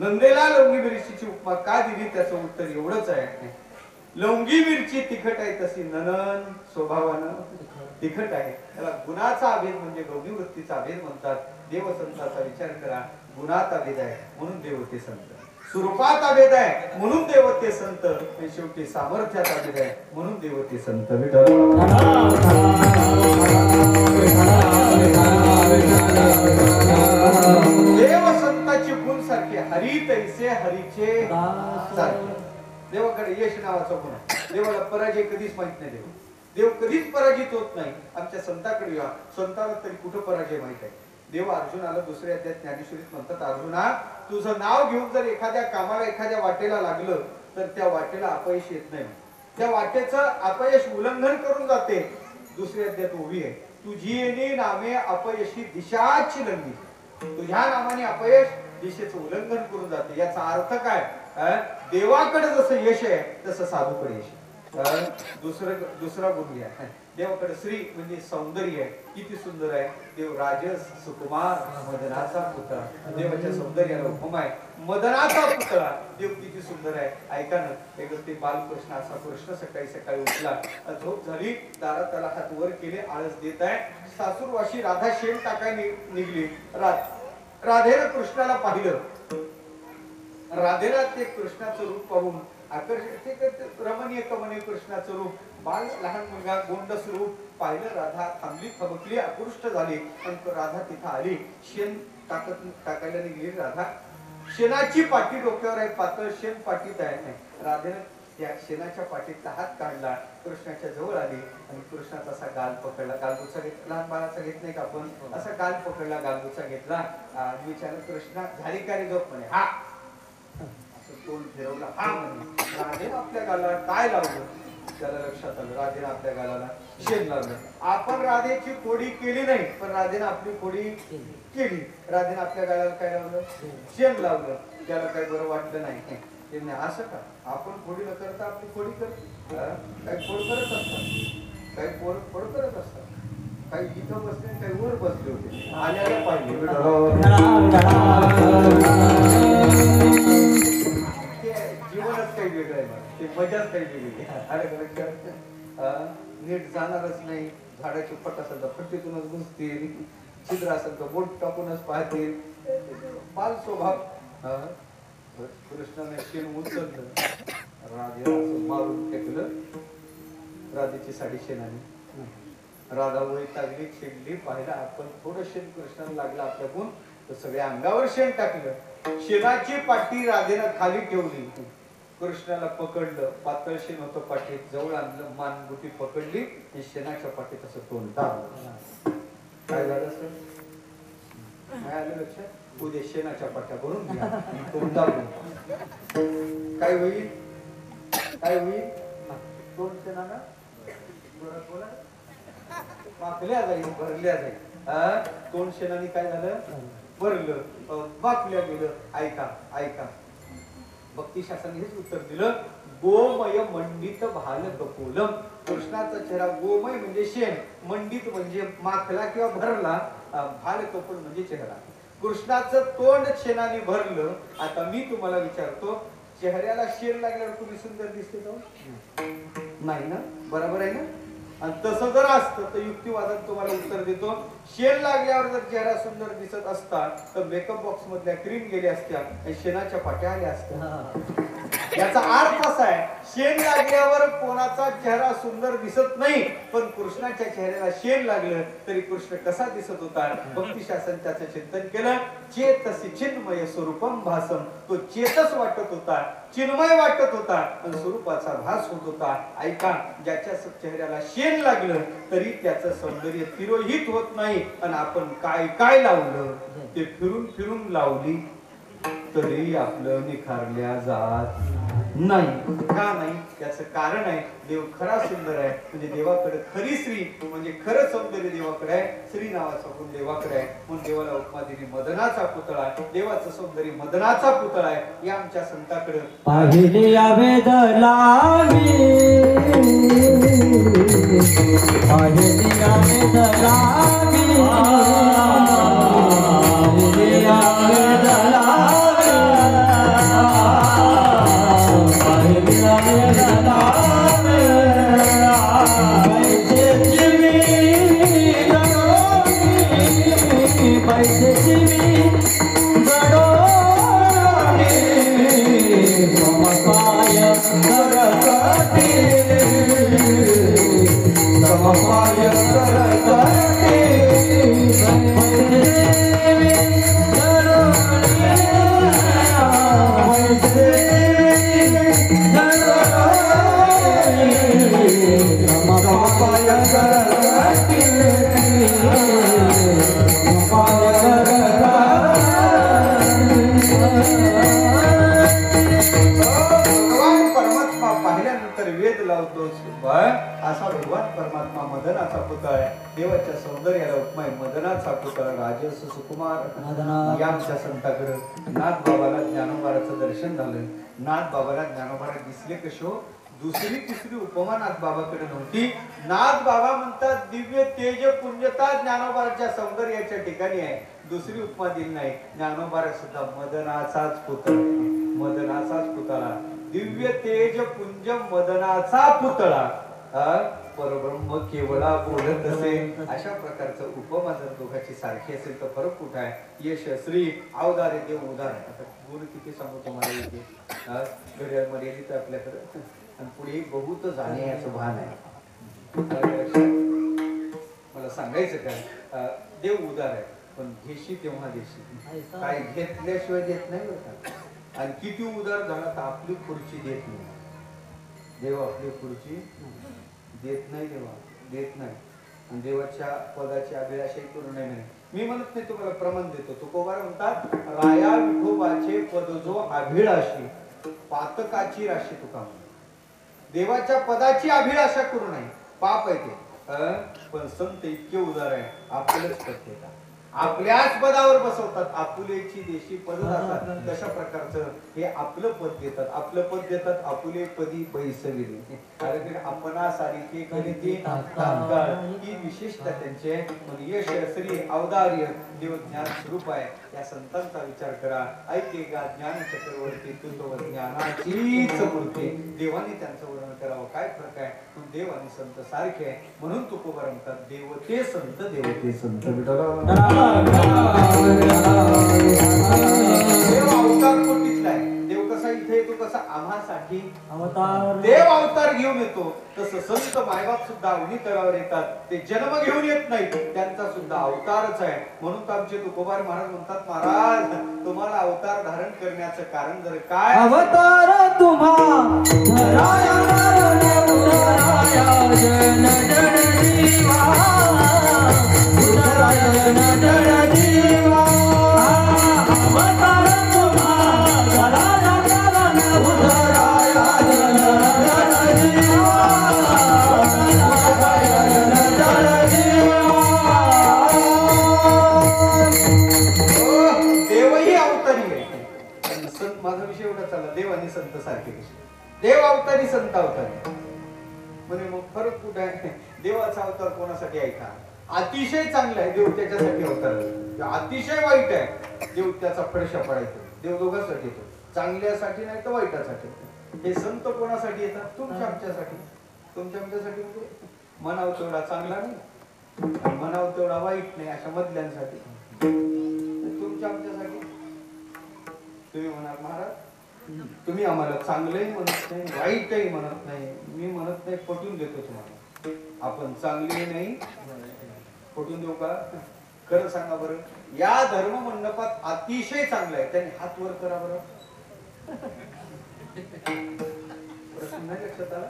नंदेला लवंगी मिरचीची उपमा का दिली त्याचं उत्तर एवढंच आहे. लवंगी मिरची तिखट आहे तशी ननंद स्वभावानं तिखट आहे. त्याला गुणाचा अभेद म्हणजे गौरी वृत्तीचा अभेद म्हणतात. देवसंताचा विचार करा. गुणात अभेद आहे म्हणून देवते संत, स्वरूपात अभेद आहे म्हणून देवते संत, आणि शेवटी सामर्थ्यात अभेद आहे म्हणून देवते संत. देव संताची गुण सारखे हरी तैसे हरीचे सारखे. देवाकडे यश नावाचा गुण आहे. देवाला पराजय कधीच माहित नाही. देव कधीच पराजित होत नाही. आमच्या संताकडे या संताला तरी कुठं पराजय माहित आहे. देव अर्जुनाला दुसऱ्या अध्यायात ज्ञानेश्वरीत म्हणतात अर्जुना तुझं नाव घेऊन जर एखाद्या कामाला एखाद्या वाटेला लागलं तर त्या वाटेला अपयश येत नाही. त्या वाटेचं अपयश उल्लंघन करून जाते. दुसऱ्या अध्यायात उभी आहे तुझी येणे नामे अपयशी दिशाची लंगी. तुझ्या नामाने अपयश दिशेचं उल्लंघन करून जाते. याचा अर्थ काय? देवाकडे जसं यश आहे तसं साधूकडे यश आहे. दुसरा गुण घ्या. देवाकडे श्री म्हणजे सौंदर्य आहे. किती सुंदर आहे देव. राजस सुकुमार मदनाचा पुतळा. देवाच्या सौंदर्याला उपमा आहे मदनाचा पुतळा. देव किती सुंदर आहे. ऐका ना एक ते बालकृष्ण असा कृष्ण सकाळी सकाळी उठला, झोप झाली, दारात त्याला हात वर केले, आळस देत आहे. सासूरवाशी राधा शेण टाकाय निघली. राधेनं कृष्णाला पाहिलं. राधेला ते कृष्णाचं रूप पाहून आकर्षित रमणीय कमनीय कृष्णाचं रूप. बाल लहान मुलगा गोंडस रूप पाहिलं. राधा थांबली, थबकली, आकृष्ट झाली. पण राधा तिथं आली. शेण टाकायला निघली राधा. शेणाची पाटी डोक्यावर आहे, पातळ शेण पाटीत आहे. राधेनं त्या शेणाच्या पाटीतला हात काढला, कृष्णाच्या जवळ आली आणि कृष्णाचा असा गाल पकडला. गालबुचा घेतला. लहान बाळाचा घेत नाही का आपण? असा गाल पकडला, गालबुचा घेतला. विचारलं कृष्णा झाली का रे झोप? म्हणे हा. तोंड फिरवला. हा म्हणे. राधेनं आपल्या गालाला काय लावलं? त्याला लक्षात आलं राधेनं आपल्या गालाला शेण लावलं. आपण राधेची खोडी केली नाही पण राधेनं आपली खोडी केली. राधेनं आपल्या गालाला काय लावलं? शेण लावलं. त्याला काही बरं वाटलं नाही. असं का? आपण खोडी न करता आपली खोडी करतो. काही खोड करत असतात, काही खोड करत असतात. काही इथं बसले काही वर बसले होते. आल्याला पाहिजे जीवनच काही वेगळं आहे. ते मजाच काही वेगळी. नीट जाणारच नाही. झाडाची फट असेल तर फटीतूनच घुसतील, छिद्र असेल तर बोट टाकूनच पाहतील. बाल स्वभाव. कृष्णाने शेण उचललं, राधेला मारून टाकलं. राधेची साडी शेणाने. राधा वैतागली, चिडली. पाहिला आपण थोडं शेण कृष्णाला लागलं आपल्याकडून तर सगळ्या अंगावर शेण टाकलं. शेणाची पाटी राधेनं खाली ठेवली. कृष्णाला पकडलं. पातळ शेण होतं पाठीत. जवळ आणलं, मानगुटी पकडली. शेणाच्या पाठीत असं तोंड दाबलं. काय झालं सर? काय आलं लक्षात? उद्या शेणाच्या पाट्या भरून घ्या. तोंड दाबलं. काय होईल? काय होईल? तोंड शेणानं बोला पाकल्या जाईल, भरल्या जाईल. तोंड शेणाने काय झालं? भरलं वाकल्या गेलं ऐका ऐका भक्ती शास्त्राने हेच उत्तर दिलं गोमय मंडित भाल कपोलम कृष्णाचा चेहरा गोमय म्हणजे शेण मंडित म्हणजे माखला किंवा भरला भाल कपोल म्हणजे चेहरा कृष्णाचं तोंड शेणाने भरलं आता मी तुम्हाला विचारतो चेहऱ्याला शेण लागल्यावर तुम्ही सुंदर दिसते का नाही ना बरोबर आहे ना आणि तसं जर असतं तर युक्तिवादात तुम्हाला उत्तर देतो शेण लागल्यावर जर चेहरा सुंदर दिसत असता तर मेकअप बॉक्स मधल्या क्रीम गेल्या असत्या आणि शेणाच्या पाट्या आल्या असत्या याचा अर्थ असा आहे शेण लागल्यावर कोणाचा चेहरा सुंदर दिसत नाही पण कृष्णाच्या चेहऱ्याला शेण लागलं तरी कृष्ण कसा दिसत होता भक्ती शासन त्याचं चिंतन केलं चेतसी चिन्मय स्वरूपम भासम तो चेतस वाटत होता चिन्मय वाटत होता आणि स्वरूपाचा भास होत होता ऐका ज्याच्या चेहऱ्याला शेण लागलं तरी त्याचं सौंदर्य तिरोहित होत नाही आणि आपण काय काय लावलं ते फिरून फिरून लावली तरी आपलं निखारल्या जात नाही का नाही याचं कारण आहे देव खरा सुंदर आहे म्हणजे देवाकडे खरी श्री म्हणजे खरं सौंदर्य देवाकडे आहे श्री नावाचा गुण देवाकडे आहे म्हणून देवाला उपमा दिली मदनाचा पुतळा देवाचं सौंदर्य मदनाचा पुतळा आहे या आमच्या संताकडे पाहिली वेद लावी पाहिली वेद लावी वेद लावी असा भगवान परमात्मा मदनाचा पुतळा आहे देवाच्या सौंदर्याला उपमा मदनाचा पुतळा राजस सुकुमार या आमच्या संताकडे नाथ बाबाला ज्ञानोबाराचं दर्शन झालं नाथ बाबाला ज्ञानोबारा दिसले कशो दुसरी तिसरी उपमा नाथ बाबाकडे नव्हती नाथ बाबा म्हणतात दिव्य तेज पुण्यता ज्ञानोबाराच्या सौंदर्याच्या ठिकाणी आहे दुसरी उपमा दिली नाही ज्ञानोबारा सुद्धा मदनाचाच पुतळा मदनाचाच पुतळा दिव्य तेज पुंज मदनाचा पुतळा परब्रह्म केवळा बोलत असे अशा प्रकारचं उपमा जर दोघांची सारखी असेल तर फरक कुठे आहे यश श्री अवदारे देव उदार आहे आता गुरु किती सांगू तुम्हाला येते घड्याळमध्ये येते आपल्याकडे आणि पुढे बहुत जाण्याचं भान आहे मला सांगायचं काय देव उदार आहे पण घेशी तेव्हा देशी काय घेतल्याशिवाय देत नाही बरं का आणि किती उदार झाला तर आपली खुर्ची देत नाही देव आपली खुर्ची देत नाही देवा देत नाही आणि देवाच्या पदाची अभिलाषा करू नये मी म्हणत नाही तुम्हाला प्रमाण देतो तुकोबार म्हणतात राया विठोबाचे पद जो अभिलाषी पातकाची राशी तुका देवाच्या पदाची अभिलाषा करू नये पाप आहे ते पण संत इतके उदार आहे आपलंच पद देतात आपल्याच पदावर बसवतात आपुलेची देशी पद असतात तशा प्रकारचं हे आपलं पद देतात आपलं पद देतात आपुले पदी पैसविले कारण आपणा सारिखे खरेदी तात्काळ ही विशेषता त्यांचे यश श्री अवदार्य देव ज्ञान स्वरूप आहे या संतांचा विचार करा ऐके गा ज्ञान चक्रवर्ती तुझ ज्ञानाचीच मूर्ती देवाने त्यांचं वर्णन करावं काय फरक आहे देव आणि संत सारखे आहे म्हणून तुकोबा म्हणतात देवते संत देवते संत देव अवतार कोटीतला आहे देव कसा इथे येतो कसा आम्हासाठी अवतार देव अवतार घेऊन येतो तसं संत मायबाप सुद्धा अवनी तळावर येतात ते जन्म घेऊन येत नाही त्यांचा सुद्धा अवतारच आहे म्हणून आमचे तुकोबार महाराज म्हणतात महाराज तुम्हाला अवतार धारण करण्याचं कारण जर काय अवतार तुम्हा जन जन जीवा जन जन जीवा अवतार फरक कुठे आहे? देवाचा अवतार कोणासाठी आहे का? अतिशय चांगला आहे देव त्याच्यासाठी अवतार, अतिशय वाईट आहे देव त्याचा फडशा पडायचा. देव दोघांसाठी येतो, चांगल्यासाठी नाही तर वाईटासाठी. हे संत कोणासाठी येतात? तुमच्या आमच्यासाठी. तुमच्या आमच्यासाठी म्हणजे म्हणावं तेवढा चांगला नाही, म्हणावं तेवढा वाईट नाही, अशा मधल्यांसाठी. तुमच्या आमच्यासाठी. तुम्ही म्हणाल महाराज तुम्ही आम्हाला चांगलंही म्हणत नाही वाईटही म्हणत नाही. मी म्हणत नाही, पटवून देतो तुम्हाला. आपण चांगली नाही पटवून देऊ का? खरं सांगा बरं, या धर्म मंडपात अतिशय चांगलं आहे त्याने हात वर करा बरं. प्रश्न नाही लक्षात आला?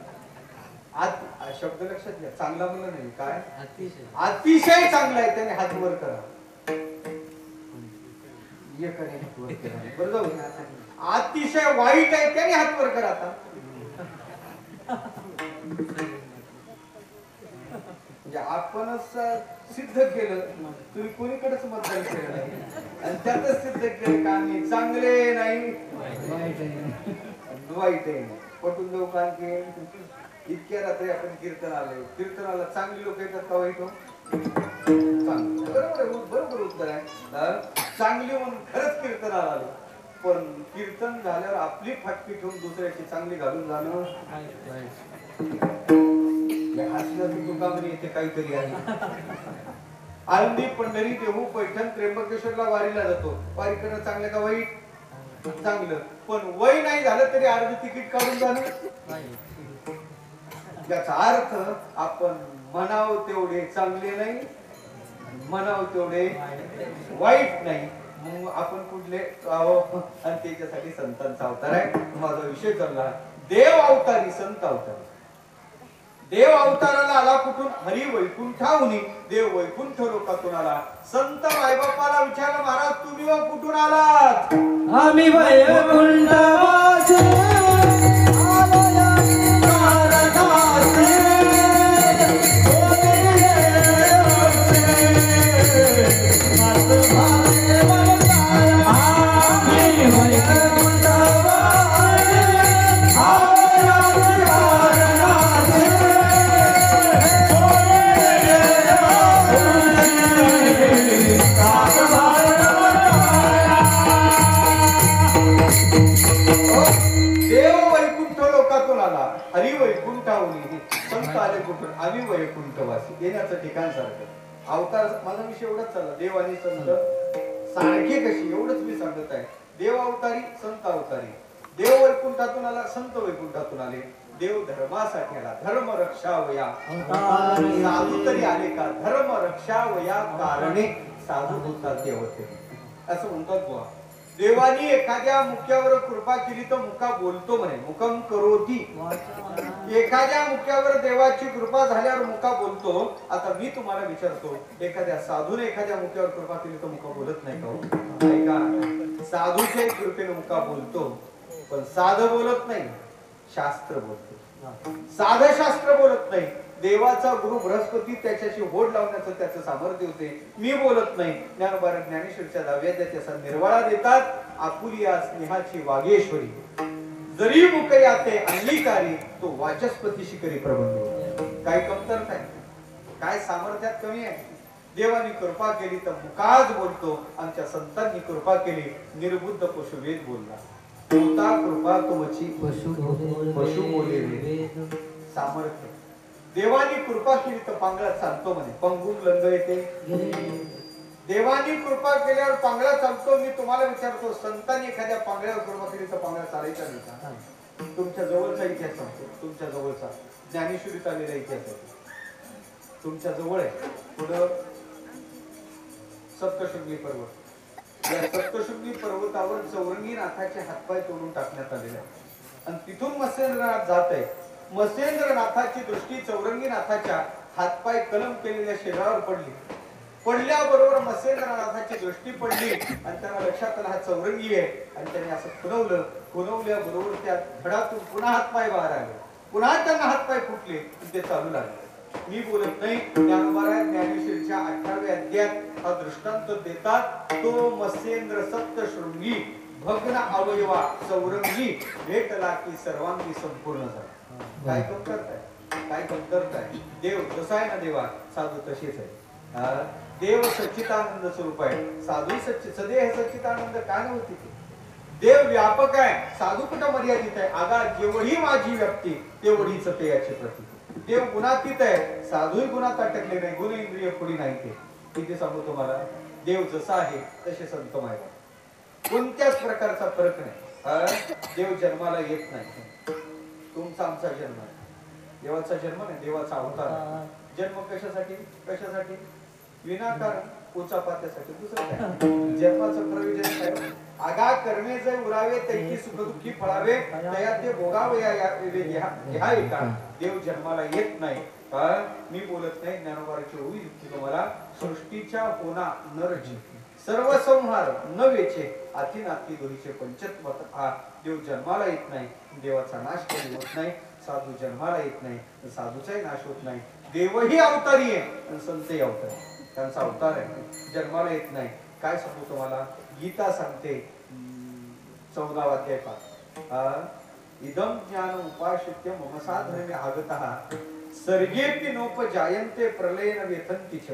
शब्द लक्षात घ्या, चांगला म्हणलं नाही, काय अतिशय चांगला आहे त्याने हात वर करा. बरं जाऊ. अतिशय वाईट आहे त्याने हात वर करा. आता म्हणजे आपणच सिद्ध केलं, तुम्ही कोणीकडेच मतदान केलं नाही आणि त्यातच सिद्ध केलं का आम्ही चांगले नाही वाईट आहे. पटून देऊ का? इतक्या रात्री आपण कीर्तन आलो, कीर्तनाला चांगली लोक येतात का वाईट? बरोबर उत्तर आहे. चांगली म्हणून खरंच कीर्तनाला आलो, पण कीर्तन झाल्यावर आपली फाटकी ठेवून दुसऱ्याची चांगली घालून जाणं येथे काहीतरी आहे. आळंदी, पंढरी, देहू, पैठण, त्र्यंबकेश्वरला वारीला जातो. वारी करणं चांगलं का वाईट? चांगलं. पण वय नाही झालं तरी अर्ध तिकीट काढून जाणं. याचा अर्थ आपण म्हणावं तेवढे चांगले नाही, म्हणावं तेवढे वाईट नाही. मग आपण कुठले आणि त्याच्यासाठी संतांचा अवतार आहे. माझा विषय चालला देव अवतारी, संत अवतारी. देव अवताराला आला कुठून? हरी वैकुंठाहून. देव वैकुंठ लोकातून आला. संत मायबापाला विचारलं, महाराज तुम्ही कुठून आलात? आम्ही वैकुंठवासी आम्ही वैकुंठवासी. येण्याचं ठिकाण सारखं. अवतार माझा विषय एवढाच चालला, देव आणि संत सारखे कशी, एवढंच मी सांगत आहे. देव अवतारी, संत अवतारी. देव वैकुंठातून आला, संत वैकुंठातून आले. देव धर्मासाठी आला, धर्म रक्षावया. साधू तरी आले का? धर्म रक्षावया कारणे साधू होतात ते होते असं म्हणतात बुवा. देवानी एखाद्या मुख्यावर कृपा केली तर मुका बोलतो म्हणे, मुखम करोती. एखाद्या मुख्यावर देवाची कृपा झाल्यावर मुका बोलतो. आता मी तुम्हाला विचारतो, एखाद्या साधूने एखाद्या मुख्यावर कृपा केली तर मुका बोलत नाही का? ऐका, साधूच्या कृपेने मुका बोलतो, पण साध बोलत नाही, शास्त्र बोलतो. साध शास्त्र बोलत नाही. देवाचा गुरु बृहस्पती त्याच्याशी होड लावण्याचं त्याचं सामर्थ्य होते. मी बोलत नाही. ज्ञानोबा ज्ञानेश्वरच्या दाव्यात त्याचा निर्वाळा देतात. आपुलिया स्नेहाची वागेश्वरी, जरी मुकयाते अंगीकारी तो वाचस्पती शिकरी प्रबंध. काय कमतरता आहे? काय सामर्थ्यात कमी आहे? देवानी कृपा केली तर मुकाज बोलतो. आमच्या संतांनी कृपा केली, निर्बुद्ध पशुवेद बोलला. होता कृपा तुमची पशु बोले वेद. सामर्थ्य. देवानी कृपा केली तर पांगळा चालतो म्हणे, पंगुम लंग येते. देवानी कृपा केल्यावर पांगळा चालतो. मी तुम्हाला विचारतो, संतांनी एखाद्या पांगळ्यावर कृपा केली तर पांगळा चालायचा नाही का? तुमच्या जवळचा इतिहास सांगतो, तुमच्या जवळचा ज्ञानेश्वरीत आलेला इतिहास आहे. तुमच्या जवळ आहे पुढं सप्तशृंगी पर्वत. या सप्तशृंगी पर्वतावर चौरंगी नाथाचे हातपाय तोडून टाकण्यात आलेले आहे आणि तिथून मत्स्येंद्रनाथ जात आहे. मत्स्येंद्रनाथाची दृष्टी चौरंगीनाथाच्या हातपाय कलम केलेल्या शरीरावर पडली. पडल्याबरोबर मत्स्येंद्रनाथाची दृष्टी पडली आणि त्याला लक्षात आलं हा चौरंगी आहे. आणि त्याने असं खुणवलं. खुणवल्याबरोबर त्या धडातून पुन्हा हातपाय बाहेर आले. पुन्हा त्यांना हातपाय फुटले आणि ते चालू लागले. मी बोलत नाही. ज्ञानोबा ज्ञानेश्वरीच्या 18व्या अध्यायात हा दृष्टांत देतात. तो मत्स्येंद्र सप्तशृंगी भग्न अवयवा चौरंगी भेटला की सर्वांगी संपूर्ण झाला. काय करताय? काय कमतरता आहे? देव जसा आहे ना देवा, साधू तशीच आहे. देव सच्चिदानंद स्वरूप आहे, साधू सदेह सच्चिदानंद का नव्हती ती? देव व्यापक आहे, साधू कुठं मर्यादित आहे? आगा जेवढी माझी व्याप्ती तेवढीच ते याची प्रती. देव गुणातीत आहे, साधूही गुणात अटकले नाही, गुण इंद्रिय पुढी नाही ते. किती सांगू तुम्हाला, देव जसा आहे तसे संत माय, कोणत्याच प्रकारचा फरक नाही. देव जन्माला येत नाही, तुमचा आमचा जन्म आहे. देवाचा जन्म नाही, देवाचा अवतार. जन्म कशासाठी? कशासाठी? विनाकारण उचापात्यासाठी, दुसरं काय? जन्माचं प्रयोजन काय? आगा कर्मे जे उरावे तैकी सुखदुःखी फळावे तया ते भोगावे ह्या एका. देव जन्माला येत नाही. मी बोलत नाही, ज्ञानोबाची होई युक्ती तुम्हाला. सृष्टीच्या होना नरजी सर्व संहार न वेचे अति नाती दोहीचे पंचत्व. देव जन्माला येत नाही, देवाचा नाश कधी होत नाही. साधू जन्माला येत नाही, साधूचाही नाश होत नाही. देवही अवतारी आहे आणि संतही अवतारी, त्यांचा अवतार आहे. जन्माला येत नाही. काय सांगू तुम्हाला, गीता सांगते 14वा अध्याय पाठ. इदम ज्ञान उपाश्रित्य मम साधने आगतः सर्गेपि नोपजायन्ते प्रलयेन व्यथन्ति च.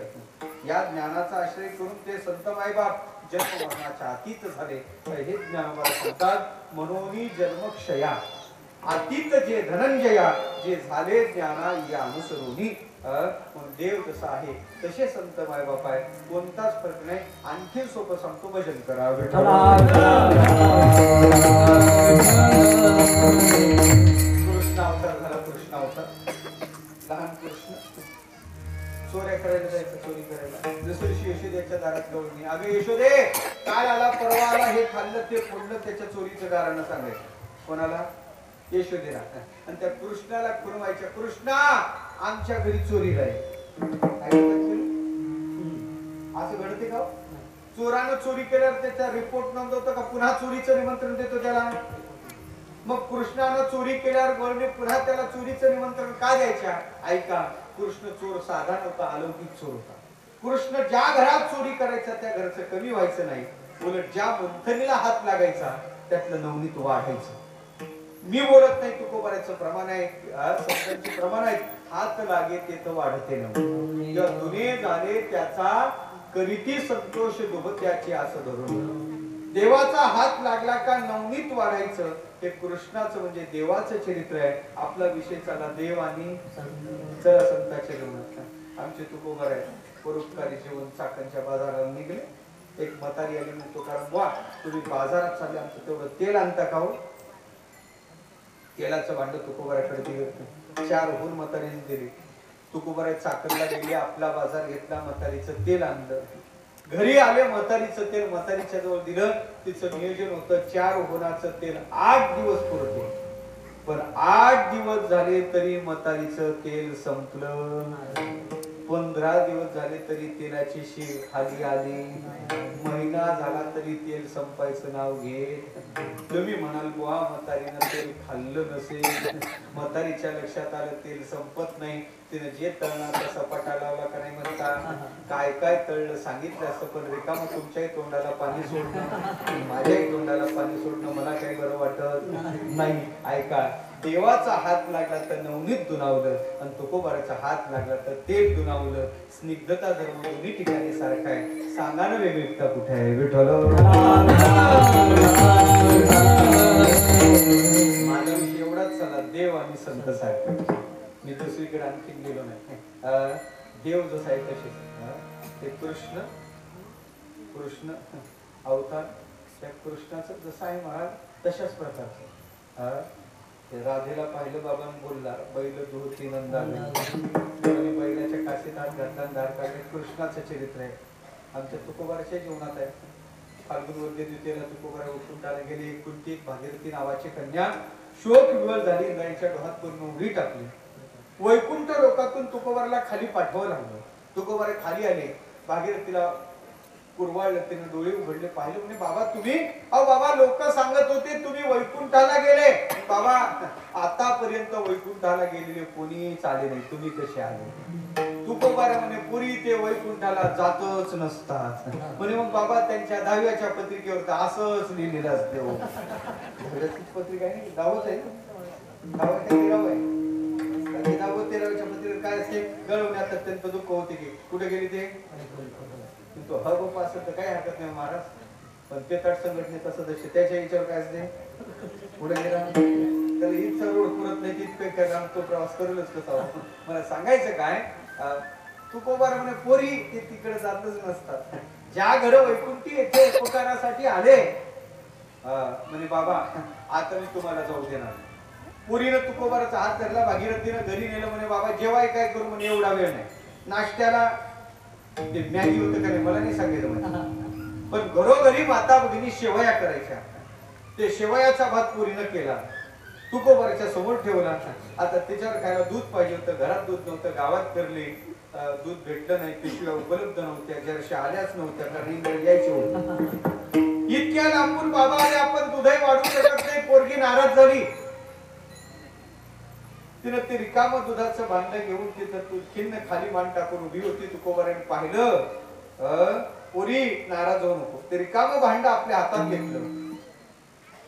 या ज्ञानाचा आश्रय करून ते संत मायबाप जन्म मरणाच्या अतीत झाले. हे ज्ञानोबा सांगतात, मनोनी जन्मक्षया अतीत जे धनंजया, जे झाले ज्ञाना या अनुसरोनी. देव जसा आहे तसे संत मायबाप आहे, कोणताच फरक नाही. आणखी सोपं सांगतो, भजन करा. कृष्ण अवतार झाला, कृष्ण अवतार. लहान कृष्ण चोऱ्या करायला जायचं, चोरी करायला. दुसरी यशोदेच्या दारात गवळणी, अगं यशोदे काय आला परवा आला, हे खाल्लं ते फोडलं, त्याच्या चोरीचं कारण सांगायचं. कोणाला? यशोदेला. आणि त्या कृष्णाला खुरवायच्या, कृष्णा आमच्या घरी चोरीला आहे. असं घडते का? चोरानं चोरी केल्यावर त्याचा रिपोर्ट नोंदवतो का पुन्हा चोरीचं निमंत्रण देतो त्याला? मग कृष्णानं चोरी केल्यावर गवळणी पुन्हा त्याला चोरीचं निमंत्रण का द्यायच्या? ऐका, कृष्ण चोर साधा नव्हता, अलौकिक चोर होता. कृष्ण ज्या घरात चोरी करायचा त्या घरचं कमी व्हायचं नाही, उलट ज्या मंथनीला हात लागायचा त्यातलं नवनीत वाढायचं. मी बोलत नाही, तुकोबाऱ्याचं प्रमाण आहे, संतांचे प्रमाण आहे, हात लागे ते तर वाढते नव्हते. जुने झाले त्याचा करीती संतोष दुभत्याचे असं धरून. देवाचा हात लागला का नवनीत वाढायचं. हे कृष्णाचं म्हणजे देवाचं चरित्र आहे. आपला विषय चला देव आणि चला संतांच्या जीवनात. आमचे तुकोबार आहे, परोपकारी जीवन चाकणच्या बाजाराला निघले. एक म्हातारी आली, म्हणतो कारण वा तुम्ही बाजारात चालले, आमचं तेवढं तेल आणता का हो? तेलाचं भांड तुकोबाऱ्याकडे दिलं, 4 हुन म्हातारीने दिली. तुकोबाऱ्या चाकणला गेली, आपला बाजार घेतला, म्हातारीचं तेल आणलं. घरी आले, म्हातारीचं तेल म्हातारीच्या जवळ दिलं. तिचं नियोजन होतं 4 हुनाचं तेल 8 दिवस पुरते. पण 8 दिवस झाले तरी म्हातारीचं तेल संपलं. 15 दिवस झाले तरी तेलाची शीळ खाली आली. महिना झाला तरी तेल संपायचं नाव घेत. तुम्ही म्हणाल बुवा म्हातारीनं तेल खाल्लं नसेल. म्हातारीच्या लक्षात आलं तेल संपत नाही. तिने जे तळणाचा सपाटा लावला का नाही म्हणता, काय काय तळलं सांगितलं असतं, पण रिकामं तुमच्याही तोंडाला पाणी सोडणं, माझ्याही तोंडाला पाणी सोडणं मला काही बरं वाटत नाही. ऐका, देवाचा हात लागला तर नवनीत दुनावलं, आणि तुकोबाराचा हात लागला तर तेल दुनावलं. स्निग्धता धर्म दोन्ही ठिकाणी सारखा आहे. सांगा ना वेगवेगळा कुठे आहे? विठ्ठल माझा विषय एवढाच चला, देव आणि संत सारखे. मी दुसरीकडे आणखी गेलो नाही. देव जसा आहे तसेच ते कृष्ण. कृष्ण अवतार, त्या कृष्णाचं जसं आहे महाराज तशाच प्रकारचं. राधेला पाहिलं, बाबांनी बोलला बैल धुती नंदाने, बैलाच्या काशीत हात घातला, दार काढले. कृष्णाचं चरित्र आहे, आमच्या तुकोबाराच्या जीवनात आहे. फाल्गुन वद्य द्वितीयेला तुकोबारा वैकुंठाला गेले. एकुलती एक भागीरथी नावाची कन्या शोक विवल झाली, इंद्रायणच्या डोहात पूर्ण उघडी टाकली. वैकुंठ लोकातून तुकोबाराला खाली पाठवावं लागलं. तुकोबारा खाली आले, भागीरथीला कुरवाळलं, तिने डोळे उघडले, पाहिले. म्हणे बाबा तुम्ही? अहो बाबा, लोक सांगत होते तुम्ही वैकुंठाला गेले. बाबा आतापर्यंत वैकुंठाला गेलेले कोणीच आले नाही, तुम्ही कसे आले? तुकोबारा म्हणे पुरी ते वैकुंठाला जातच नसतात. म्हणे मग बाबा त्यांच्या 10व्याच्या पत्रिकेवर असंच लिहिलेलं असते. हो, 10व्याची पत्रिका आहे, 10वच आहे ना, 10 आहे. 13 आहे. 10 13 काय असते गळवण्यात अत्यंत दुःख होते की कुठे गेली ते तो हब असेल तर काही हरकत नाही महाराज, पण ते तट संघटनेचं सदस्य त्याच्या याच्यावर काय असते पुढे गेला त्याला इथचा रोड पुरत नाही तिथं काय काम तो प्रवास करेलच कसा. मला सांगायचं काय तुकोबार म्हणे पोरी ते तिकडे जातच नसतात. ज्या घर वैकुंठी येथे उपकारासाठी आले म्हणे बाबा आता मी तुम्हाला जाऊ देणार. पुरीनं तुकोबाराचा हात धरला, भागीरथीनं घरी नेलं म्हणे बाबा जेवाय काय करू म्हणे एवढा वेळ नाही. नाश्त्याला ते मॅगी होतं का नाही मला नाही सांगितलं म्हणे, पण घरोघरी माता भगिनी शेवया करायच्या. ते शेवयाचा भात पुरीनं केला, तुकोबाराच्या समोर ठेवला. आता त्याच्यावर खायला दूध पाहिजे होतं, घरात दूध नव्हतं, गावात करले दूध भेटलं नाही, पिशव्या उपलब्ध नव्हत्या, जरशा आल्याच नव्हत्या कारण इंग्रज यायचे होते. इतक्या लांबून बाबा आले आपण दूधही वाढू शकत नाही. पोरगी नाराज झाली, तिनं ते रिकाम दुधाचं भांड घेऊन तिथं तू खिन्न खाली मान टाकून उभी होती. तुकोबाराने पाहिलं पोरी नाराज होऊ नको, ते रिकाम भांड आपल्या हातात घेतलं.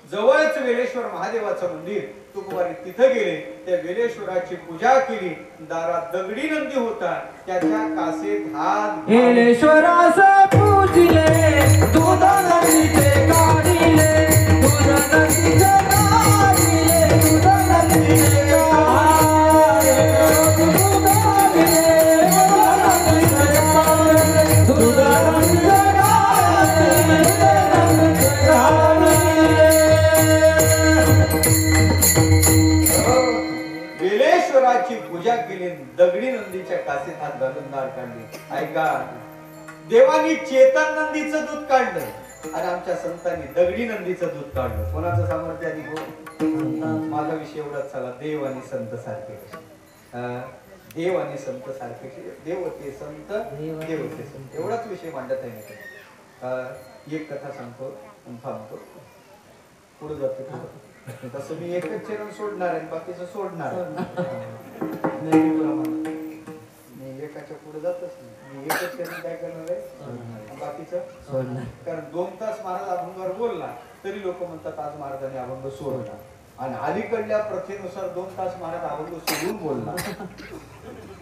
जवळच वेलेश्वर महादेवाचं मंदिर, तुकोबारी तिथं गेले, त्या वेलेश्वराची पूजा केली. दारात दगडी नंदी होता, त्याच्या कासेत हात वेलेश्वरास पूजिले दूध नदीचे काढिले, दूध नदीचे काढिले, दूध नदीचे काढिले, दूध नदीचे काढिले, दूध नदीचे वेलेश्वराची पूजा केली, दगडी नंदीच्या कासेत हात घालून दार काढले. ऐका, देवानी चेतन नंदीचं दूध काढलं आणि आमच्या संतांनी दगडी नंदीचं दूध काढलं. कोणाचं सामर्थ्य आणि कोण? माझा विषय एवढाच झाला, देव आणि संत सारखे. देव आणि संत सारखे, देव होते संत, देव होते संत, एवढाच विषय मांडत आहे. एक कथा सांगतो थांबतो, पुढे जातो पुढे. तसं मी एकच चरण सोडणार आहे, बाकीचं सोडणार. मी एकाच्या पुढे जातच नाही, मी एकच चरण काय करणार आहे, बाकीचं सोडणार. कारण 2 तास महाराज अभंगावर बोलला तरी लोक म्हणतात आज महाराजांनी अभंग सोडला, आणि अलीकडल्या प्रथेनुसार 2 तास महाराज अभंग सोडून बोलला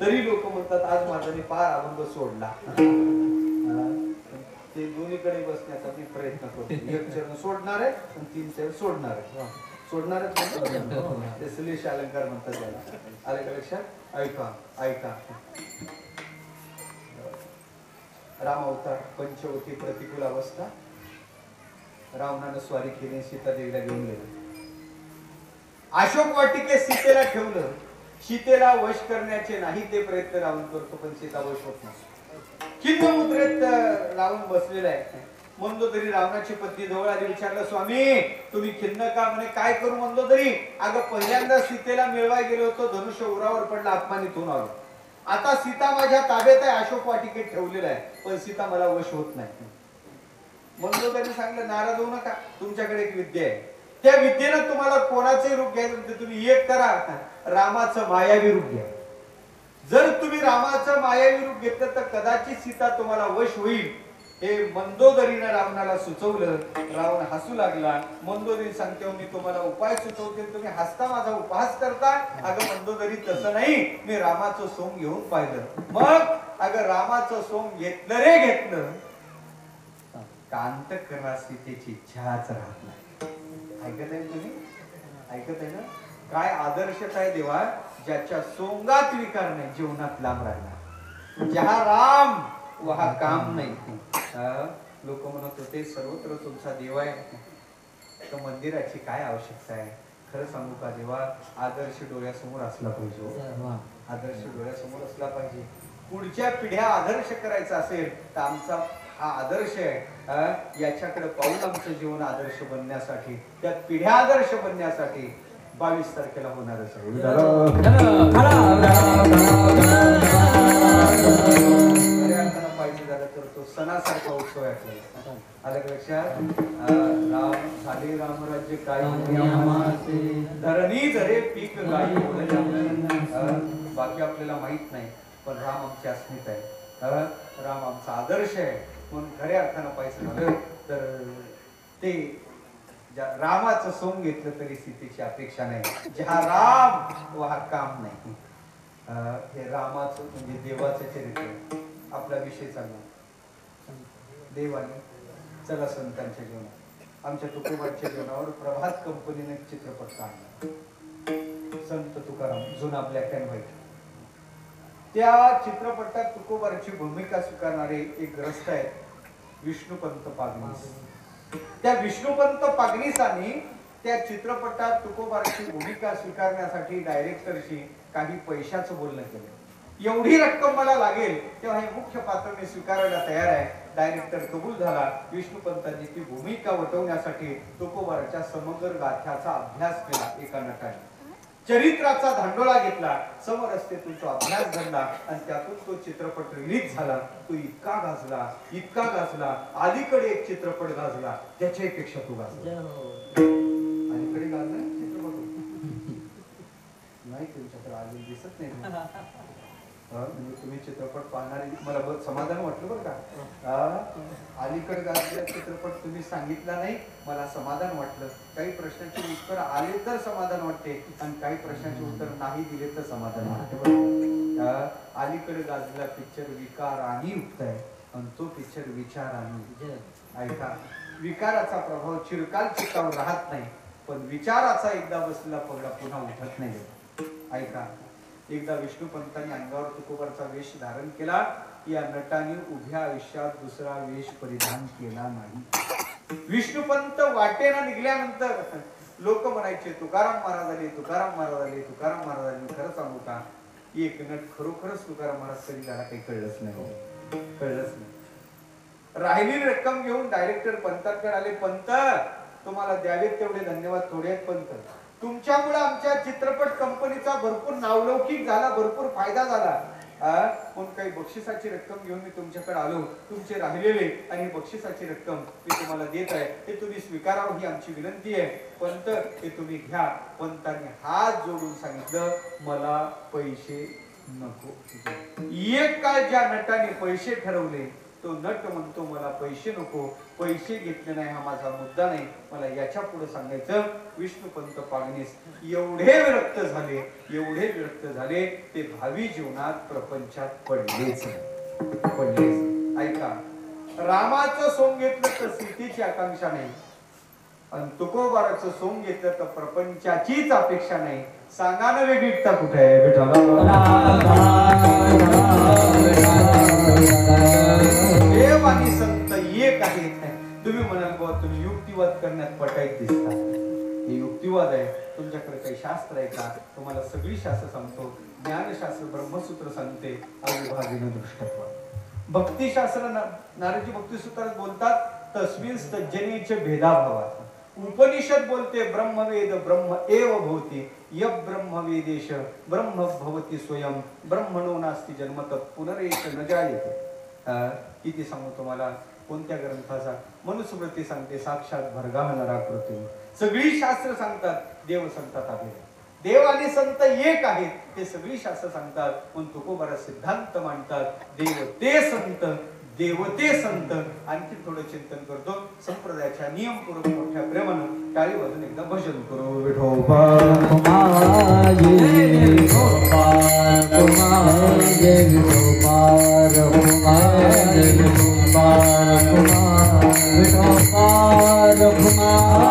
तरी लोक म्हणतात आज महाराजांनी पार अभंग सोडला. ते दोन्हीकडे बसण्याचा मी प्रयत्न करतो. एक चरण सोडणार आहे आणि 3 चरण सोडणार आहे. सोडणारच ते श्लेष अलंकार म्हणतात त्याला. आलं का लक्षात? ऐका ऐका. राम अवतार, पंचवटी प्रतिकूल अवस्था. रावणानं स्वारी केली, सीता देवीला घेऊन गेलं. अशोक वाटिकेत सीतेला ठेवलं. सीतेला वश करण्याचे नाही ते प्रयत्न रावण करतो, पण सीता वश होत नाही. खिन्न मुद्रेत रावण बसलेला आहे. मंदोदरी रावणाची पत्नी जवळ आली, विचारलं स्वामी तुम्ही खिन्न का? म्हणे काय करू मंदोदरी? अगं पहिल्यांदा सीतेला मिळवाय गेलो होतो, धनुष्य उरावर पडला, अपमानित होऊन आलो. आता सीता माझ्या ताब्यात आहे, अशोक वाटिकेत ठेवलेला आहे, पण सीता मला वश होत नाही. मंदोदरी सांगितलं नाराज होऊ नका, तुमच्याकडे एक विद्या आहे, त्या विद्येनं तुम्हाला कोणाचे रूप घ्यायचं तुम्ही एक करा, रामाचं मायावी रूप घ्या. जर तुम्ही रामाचं मायावी रूप घेतलं तर कदाचित सीता तुम्हाला वश होईल. हे मंदोदरीनं रावणाला सुचवलं. रावण हसू लागला. मंदोदरी सांगते मी तुम्हाला उपाय सुचवते, तुम्ही हसता माझा उपहास करता. अगं मंदोदरी तसं नाही, मी रामाचं सोंग घेऊन पाहिलं. मग अगं रामाचं सोंग घेतलं रे घेतलं, कांत करा सीतेची इच्छाच राहत नाही. ऐकत आहे तुम्ही? ऐकत आहे ना? काय आदर्शच आहे देवा, ज्याच्या सोंगात विकार नाही, जीवनात लांब राहणार. जहा राम वहा काम नाही. लोक म्हणत होते सर्वत्र तुमचा देव आहे, तर मंदिराची काय आवश्यकता आहे? खरं सांगू का देवा, आदर्श डोळ्यासमोर असला पाहिजे. आदर्श डोळ्यासमोर असला पाहिजे. पुढच्या पिढ्या आदर्श करायचा असेल तर आमचा हा आदर्श आहे, याच्याकडे पाहून आमचं जीवन आदर्श बनण्यासाठी, त्या पिढ्या आदर्श बनण्यासाठी 22 तारखेला होणारच आहे. पाहिजे झालं तर तो सणासारखा उत्सव आहे आपल्याला. आलं का लक्षात? राम झाले रामराज्य काही धरणी जरे पीक गाई. बाकी आपल्याला माहित नाही, पण राम आमची अस्मिता आहे, राम आमचा आदर्श आहे. म्हणून खऱ्या अर्थानं पाहिजे झालं तर ते रामाचं सोंग घेतलं तरी सीतेची अपेक्षा नाही. जहा राम वहा काम नाही. हे रामाचं म्हणजे देवाचं चरित्र आपला विषय चालला देवाने चला संतांच्या जीवनात आमच्या तुकोबाच्या जीवनावर प्रभात कंपनीने चित्रपट काढला संत तुकाराम जुना ब्लॅक अँड व्हाईट त्या चित्रपटात तुकोबाराची भूमिका स्वीकारणारे एक ग्रस्त आहेत विष्णुपंत पागनीस त्या विष्णुपंत पागनीसांनी त्या चित्रपटात तुकोबाराची भूमिका स्वीकारण्यासाठी डायरेक्टरशी काही पैशाचं बोलणं केलं एवढी रक्कम मला लागेल तेव्हा हे मुख्य पात्र मी स्वीकारायला तयार आहे डायरेक्टर कबूल झाला विष्णुपंतांनी ती भूमिका वटवण्यासाठी तुकोबाराच्या समग्र गाथ्याचा अभ्यास केला एका नटाने चरित्राचा धांडोळा घेतला समरस्तेतून तो अभ्यास घडला आणि त्यातून तो चित्रपट रिलीज झाला तो इतका गाजला अलीकडे एक चित्रपट गाजला त्याच्यापेक्षा तो गाजला अलीकडे गाजला चित्रपट नाही तुमच्याकडे आलेलं दिसत नाही म्हणजे तुम्ही चित्रपट पाहणारे मला समाधान वाटलं बरं का अलीकडे गाजलेला चित्रपट तुम्ही सांगितला नाही मला समाधान वाटलं काही प्रश्नांची उत्तर आले तर समाधान वाटते आणि काही प्रश्नांची उत्तर नाही दिले तर समाधान वाटते अलीकडे गाजलेला पिक्चर विकाराने युक्त आहे आणि तो पिक्चर विचाराने ऐका विकाराचा प्रभाव चिरकाल चित्तावर राहत नाही पण विचाराचा एकदा बसलेला पगडा पुन्हा उठत नाही ऐका एकदा विष्णुपंतांनी अंगावर तुकोबाराचा वेश धारण केला या नटाने उभ्या आयुष्यात दुसरा वेश परिधान केला नाही विष्णुपंत वाटेला निघाल्यानंतर लोक म्हणायचे तुकाराम महाराज आले खरं सांगू का एक नट खरोखरच तुकाराम महाराज कधी झाला काही कळलंच नाही राहिलेली रक्कम घेऊन डायरेक्टर पंतांकडे आले पंत तुम्हाला द्यावेत तेवढे धन्यवाद थोडे आहेत पंत तुमच्यामुळे आमच्या चित्रपट कंपनीचा भरपूर नावलौकिक झाला भरपूर फायदा झाला पण काही बक्षिसाची रक्कम घेऊन मी तुमच्याकडे आलो तुमचे राहिलेले आणि बक्षिसाची रक्कम मी तुम्हाला देत आहे ते तुम्ही स्वीकारावं ही आमची विनंती आहे पंत ते तुम्ही घ्या पंतांनी हात जोडून सांगितलं मला पैसे नको एक काळ ज्या नटाने पैसे ठरवले तो नट म्हणतो मला पैसे नको पैसे घेतले नाही हा माझा मुद्दा नाही मला याच्या पुढे सांगायचं विष्णुपंत पागनीस एवढे विरक्त झाले ते भावी जीवनात प्रपंचात पडलेच ऐका रामाचं सोंग घेतलं तर सीतेची आकांक्षा नाही आणि तुकोबाराचं सोंग घेतलं तर प्रपंचाचीच अपेक्षा नाही सांगा ना वेगळीकता कुठे आहे देव आणि संत एक आहेत तुम्ही म्हणाल बाबा तुम्ही युक्तिवाद करण्यात पटाईत दिसता हे युक्तिवाद आहे तुमच्याकडे काही शास्त्र आहे का तुम्हाला सगळी शास्त्र सांगतो ज्ञानशास्त्र ब्रह्मसूत्र सांगते अविभागिन दृष्टत्व भक्तिशास्त्र नारदजी भक्तिसूत्रात बोलतात तस्मिन् तज्जनीचे भेदाभावात उपनिषद बोलते ब्रह्मवेद ब्रह्म एव भवति यः ब्रह्मवेदेश ब्रह्म भवति स्वयं ब्रह्मणो नास्ति जन्मत पुनरेष न जायते किती सांगू तुम्हाला कोणत्या ग्रंथाचा मनुस्मृती सांगते साक्षात भरगाह नराकृती सगळी शास्त्र सांगतात देव सांगतात आपल्याला देव आणि संत एक आहेत ते सगळी शास्त्र सांगतात पण तुकोबारा सिद्धांत मांडतात देवते संत आणखी थोडं चिंतन करतो संप्रदायाच्या नियमपूर्वक मोठ्या प्रेमानं टाळी वाजून एकदा भजन करू कुमार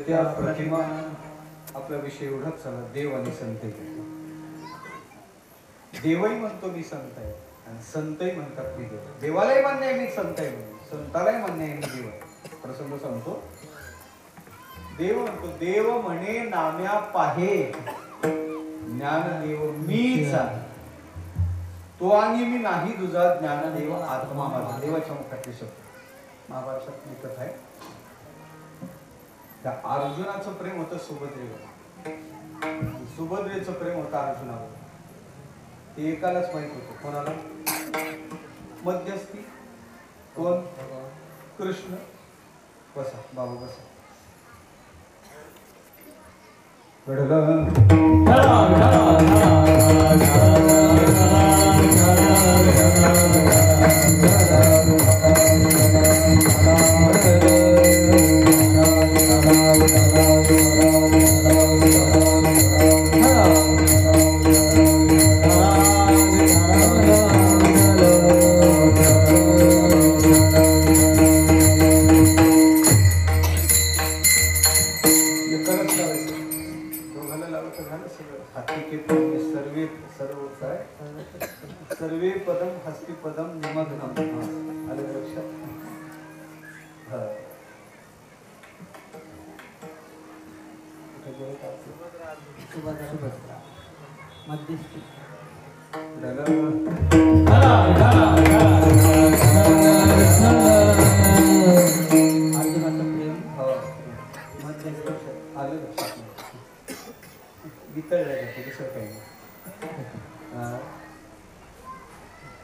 त्या प्रतिमा आपल्याविषयी एवढंच चला देव आणि संत देवही म्हणतो मी संत आहे आणि संतही म्हणतात मी देव. देवालाही मान्य आहे मी संत आहे म्हणून, संतालाही मान्य आहे मी देव आहे. प्रसंग सांगतो. देव म्हणतो देव म्हणे नाम्या पाहे ज्ञानदेव मीच आहे तो आणि मी नाही तुझा ज्ञानदेव आत्मा माझा. देवाच्या मुखातले शब्द महाभारतात लिखत आहे. त्या अर्जुनाचं प्रेम होतं सुभद्रेवर, सुभद्रेचं प्रेम होतं अर्जुनावर. ते एकालाच माहित होतं. कोणाला? मध्यस्थी कोण? कृष्ण. बसा बाबू बसा. सर्वे पदम हस्ती पदम निमग्नम. आलं लक्षात? मध्यस्थी अर्जुनाचं प्रेम मध्यस्थी आलं लक्षात? वितळलं जातं दुसरं काही नाही.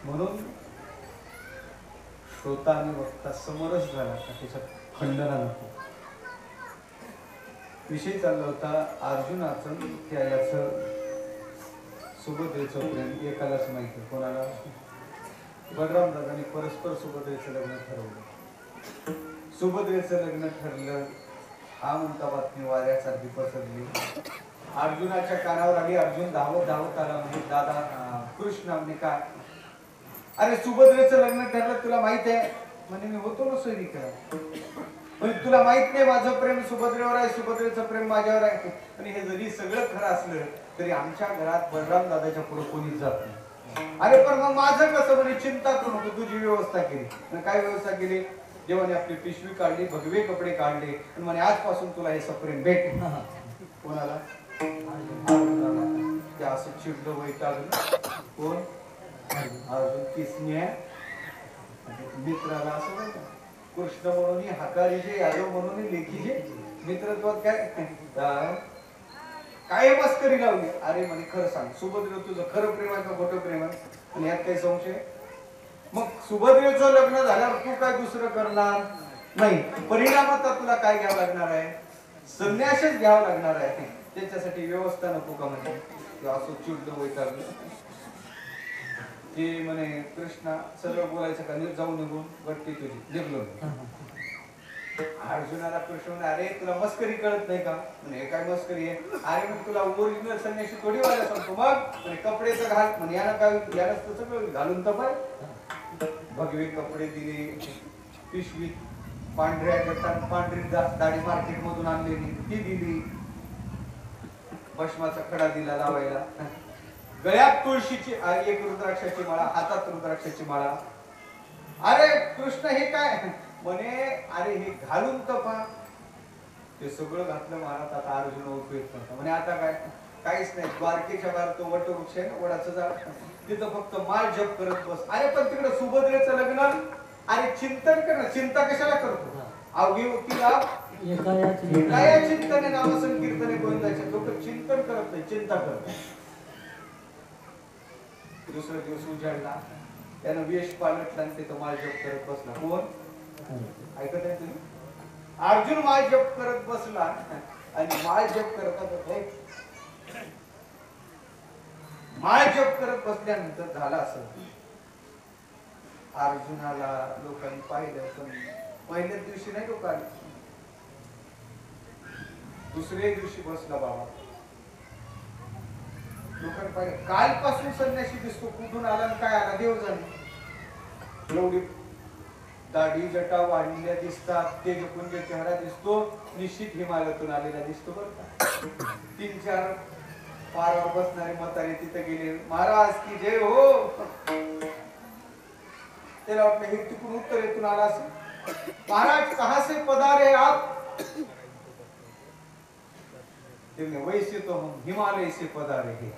म्हणून श्रोता आणि वक्ता समरस झाला का त्याच्यात खंडना नको. विषय चालला होता अर्जुनाचं त्या याचं सुभद्रेचं प्रेम एकालाच माहिती. कोणाला? बलराम दादांनी परस्पर सुभद्रेचं लग्न ठरवलं. सुभद्रेचं लग्न ठरलं हा म्हणता बातमी वाऱ्यासारखी पसरली. अर्जुनाच्या कानावर आली. अर्जुन धावत धावत आला. म्हणजे दादा कृष्ण म्हणजे काय? अरे सुभद्रेचं लग्न ठरलं तुला माहित आहे? म्हणजे मी होतो ना सैनिकाला. म्हणजे तुला माहित नाही माझं प्रेम सुभद्रेवर आहे, सुभद्रेचं प्रेम माझ्यावर आहे. आणि हे जरी सगळं खरं असलं तरी आमच्या घरात बलराम दादाच्या पुढे कोणीच जात नाही. अरे पण मग माझं कसं? म्हणजे चिंता करू नको, तुझी व्यवस्था केली. काय व्यवस्था केली? देवाने आपली पिशवी काढली, भगवे कपडे काढले आणि म्हणे आजपासून तुला हे सप्रेम भेट. कोणाला? ते असं चिडलं वैतागलं. कोण? अर्जुन. किसन्या मित्राला असं नाही का? कृष्ण म्हणून हाकारीचे, यादव म्हणून लेखीचे मित्रत्वात काय मस्करी लावली. अरे म्हणे खरं सांग सुभद्रे तुझं खरं प्रेम आहे का खोटं प्रेम आहे? आणि यात काही संशय? मग सुभद्रेचं लग्न झाल्यावर तू काय दुसरं करणार नाही. परिणामात तुला काय घ्यावं लागणार आहे? संन्यासच घ्यावं लागणार आहे. त्याच्यासाठी व्यवस्था नको का? म्हणजे असं चिडलं वैतागलं. ते म्हणे कृष्णा सरळ बोलायचं का? जाऊ निघून गट्टी तुझी निघलो. अर्जुनाला कृष्ण म्हणे अरे तुला मस्करी कळत नाही का? म्हणे काय मस्करी आहे? अरे मग तुला ओरिजिनल संन्याशी थोडी व्हायला सांगतो. मग म्हणे कपडे तर घाल. म्हणे यानं काय यानंच तर सगळं घालून तर पाय. भगवे कपडे दिले. पिशवीत पांढऱ्या गटात पांढरी दाढी मार्केट मधून आणलेली ती दिली. भस्माचा खडा दिला लावायला, गळ्यात तुळशीची एक रुद्राक्षाची माळा, हातात रुद्राक्षाची माळा. अरे कृष्ण हे काय म्हणे, अरे हे घालून तर पहा. ते सगळं घातलं महाराज. आता अर्जुन उपयोग करता म्हणे आता काय, काहीच नाही. द्वारकेच्या बाहेर तो वटवृक्ष आहे ना, वडाचं झाड, तिथं फक्त माळ जप करत बस. अरे पण तिकडे सुभद्रेचं लग्न, अरे चिंतन कर ना. चिंता कशाला करतो? अवघी वकीला एका चिंतने नाम संकीर्तने गोविंदाचे. लोक चिंतन करत नाही, चिंता करत. दुसरा दिवस उजाडला, त्यानं वेश पालटला आणि तिथं माळ जप करत बसला. कोण ऐकत आहे तुम्ही? अर्जुन माळ जप करत बसला आणि माळ जप करत माळ जप करत बसल्यानंतर झाला असं, अर्जुनाला लोकांनी पाहिलं, पण पहिल्याच दिवशी नाही लोक आले. दुसऱ्या दिवशी बसला बाबा, लोकांनी पाहिलं. कालपासून संन्यासी दिसतो, कुठून आला आणि काय आला देव जाणे. एवढी दाढी जटा वाढलेल्या दिसतात, तेजपुंज चेहरा दिसतो, निश्चित हिमालयातून आलेला दिसतो बरं का. 3-4 पारावर बसणारे म्हातारे तिथे गेले, महाराज की जय हो. त्याला वाटलं हे तिकडून उत्तरेतून आला असेल. महाराज कहां से पधारे आप? वैसे तो हम हिमालय से पधारे हे.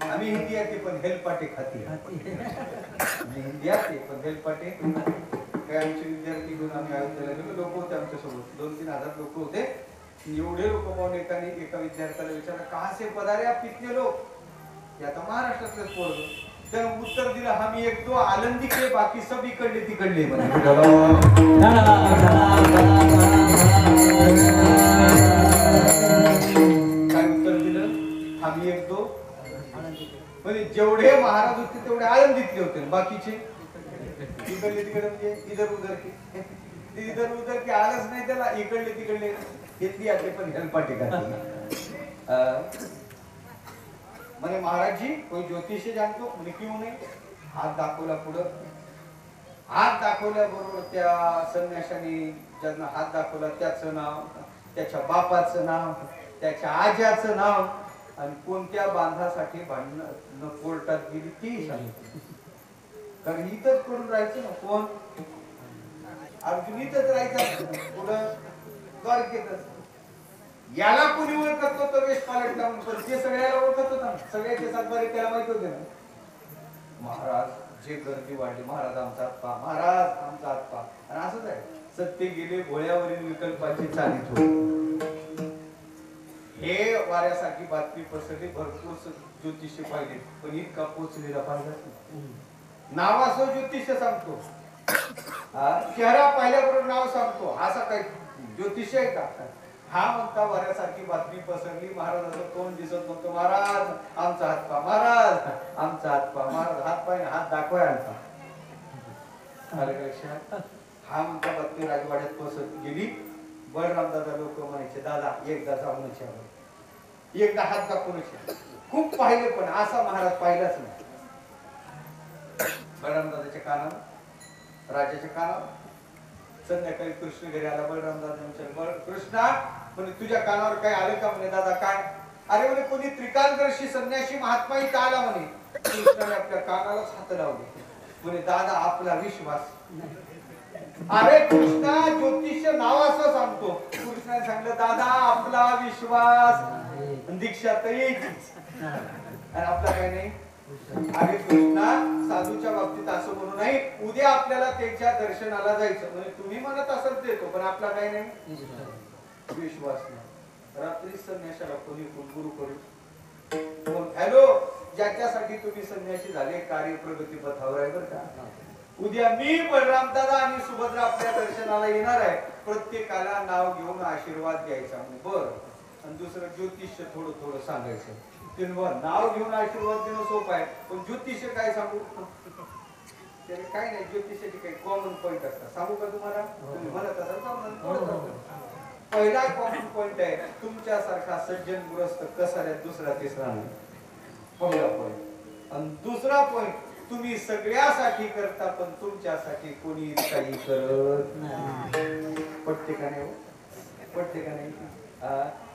आम्ही हिंदी आते पण हेलपाटे खाती. आम्ही हिंदी आते पण हेलपाटे काय. आमचे विद्यार्थी घेऊन आम्ही अयोध्येला गेलो. लोक होते आमच्यासोबत, 2-3 हजार लोक होते. एवढे लोक पाहून एका विद्यार्थ्याला विचारलं, कहां से पधारे आप कितने लोग? हे आता महाराष्ट्रातलेच पोरग. त्यानं उत्तर दिलं, हम 1-2 आलंदी के, बाकी सब इकडले तिकडले. काय उत्तर दिलं? हम 1-2 म्हणजे जेवढे महाराज होते तेवढे आळंदीतले होते, बाकीचे इकडले तिकडे. म्हणजे इधर उधर की, इधर उधर की आलंच नाही त्याला. इकडले तिकडले घेतली आते पण हेलपाटे घातली. म्हणे महाराज जी कोई ज्योतिष जानतो? म्हणे क्यों नाही. हात दाखवला पुढं. हात दाखवल्याबरोबर त्या संन्याशाने ज्यांना हात दाखवला त्याचं नाव, त्याच्या बापाचं नाव, त्याच्या आज्याचं नाव आणि कोणत्या बांधासाठी भांडण कोर्टात गेली ती सांगितली. कारण इथंच पडून राहायचं ना. कोण? अर्जुन इथंच राहायचं. पुढं द्वारकेतच. याला कोणी ओळखत होतं वेश पालटला म्हणून, पण ते सगळ्याला ओळखत होता. सगळ्याचे सातबारे त्याला माहित होते ना. महाराज जे गर्दी वाढली, महाराज आमचा हातपा, महाराज आमचा हातपा. आणि असंच आहे, सत्य गेले भोळ्यावरील विकल्पाची चालीत होते. हे वाऱ्यासारखी बातमी पसरली. भरपूर ज्योतिष्य पाहिले, पण इतका पोचलेला पाहिजे. नावासह ज्योतिष्य सांगतो, चेहरा पाहिल्याबरोबर नाव सांगतो, असा काही ज्योतिष आहे का? हा म्हणता वाऱ्यासारखी बातमी पसरली. महाराजाचं तोंड दिसत नव्हतं. महाराज आमचा हातपा, महाराज आमचा हातपा. महाराज हातपाय हात दाखवाय आणता. हा म्हणता बातमी राजवाड्यात पसरत गेली. बळराम दादा लोक म्हणायचे, दादा एकदा जाऊनच यावं, एकदा हात दाखवूनच. खूप पाहिले पण असा महाराज पाहिलाच नाही. बळराम दादाच्या कानावर, राजाच्या कानावर. संध्याकाळी कृष्ण घरी आला. बळराम दादा कृष्णा म्हणे तुझ्या कानावर काय आलं का? म्हणे दादा काय? अरे म्हणे कोणी त्रिकालदर्शी संन्यासी महात्मा इथं आला म्हणे. कृष्णाने आपल्या कानालाच हात लावले. म्हणे दादा आपला विश्वास. अरे कृष्णा ज्योतिष्य नावाचं सांगतो. कृष्णाने सांगितलं दादा आपला विश्वास. दीक्षा तर यायचीच आणि आपला काय नाही. अरे कृष्णा साधूच्या बाबतीत असं म्हणू नाही. उद्या आपल्याला त्याच्या दर्शनाला जायचं. म्हणजे तुम्ही म्हणत असाल देतो, पण आपला काय नाही विश्वास नाही. रात्री संन्यासाला कोणी गुरु करू. हॅलो, ज्याच्यासाठी तुम्ही संन्यासी झाले कार्य प्रगती पथावर आहे बरं का. उद्या मी बलराम दादा आणि सुभद्रा आपल्या दर्शनाला येणार आहे. प्रत्येकाला नाव घेऊन आशीर्वाद द्यायचा. बरं. आणि दुसरं ज्योतिष्य थोडं थोडं सांगायचं. नाव घेऊन आशीर्वाद देणं सोपं आहे, पण ज्योतिष्य काय सांगू? त्याने काय नाही. ज्योतिषाचे काही कॉमन पॉईंट असतात. सांगू का तुम्हाला? तुम्ही म्हणत असाल. पहिला कॉमन पॉईंट आहे, तुमच्यासारखा सज्जन गृहस्थ कसाऱ्यात दुसरा तिसरा नाही. पहिला पॉईंट. आणि दुसरा पॉईंट, तुम्ही सगळ्यासाठी करता पण तुमच्यासाठी कोणी काही करत नाही. पटते का नाही? पटते का नाही?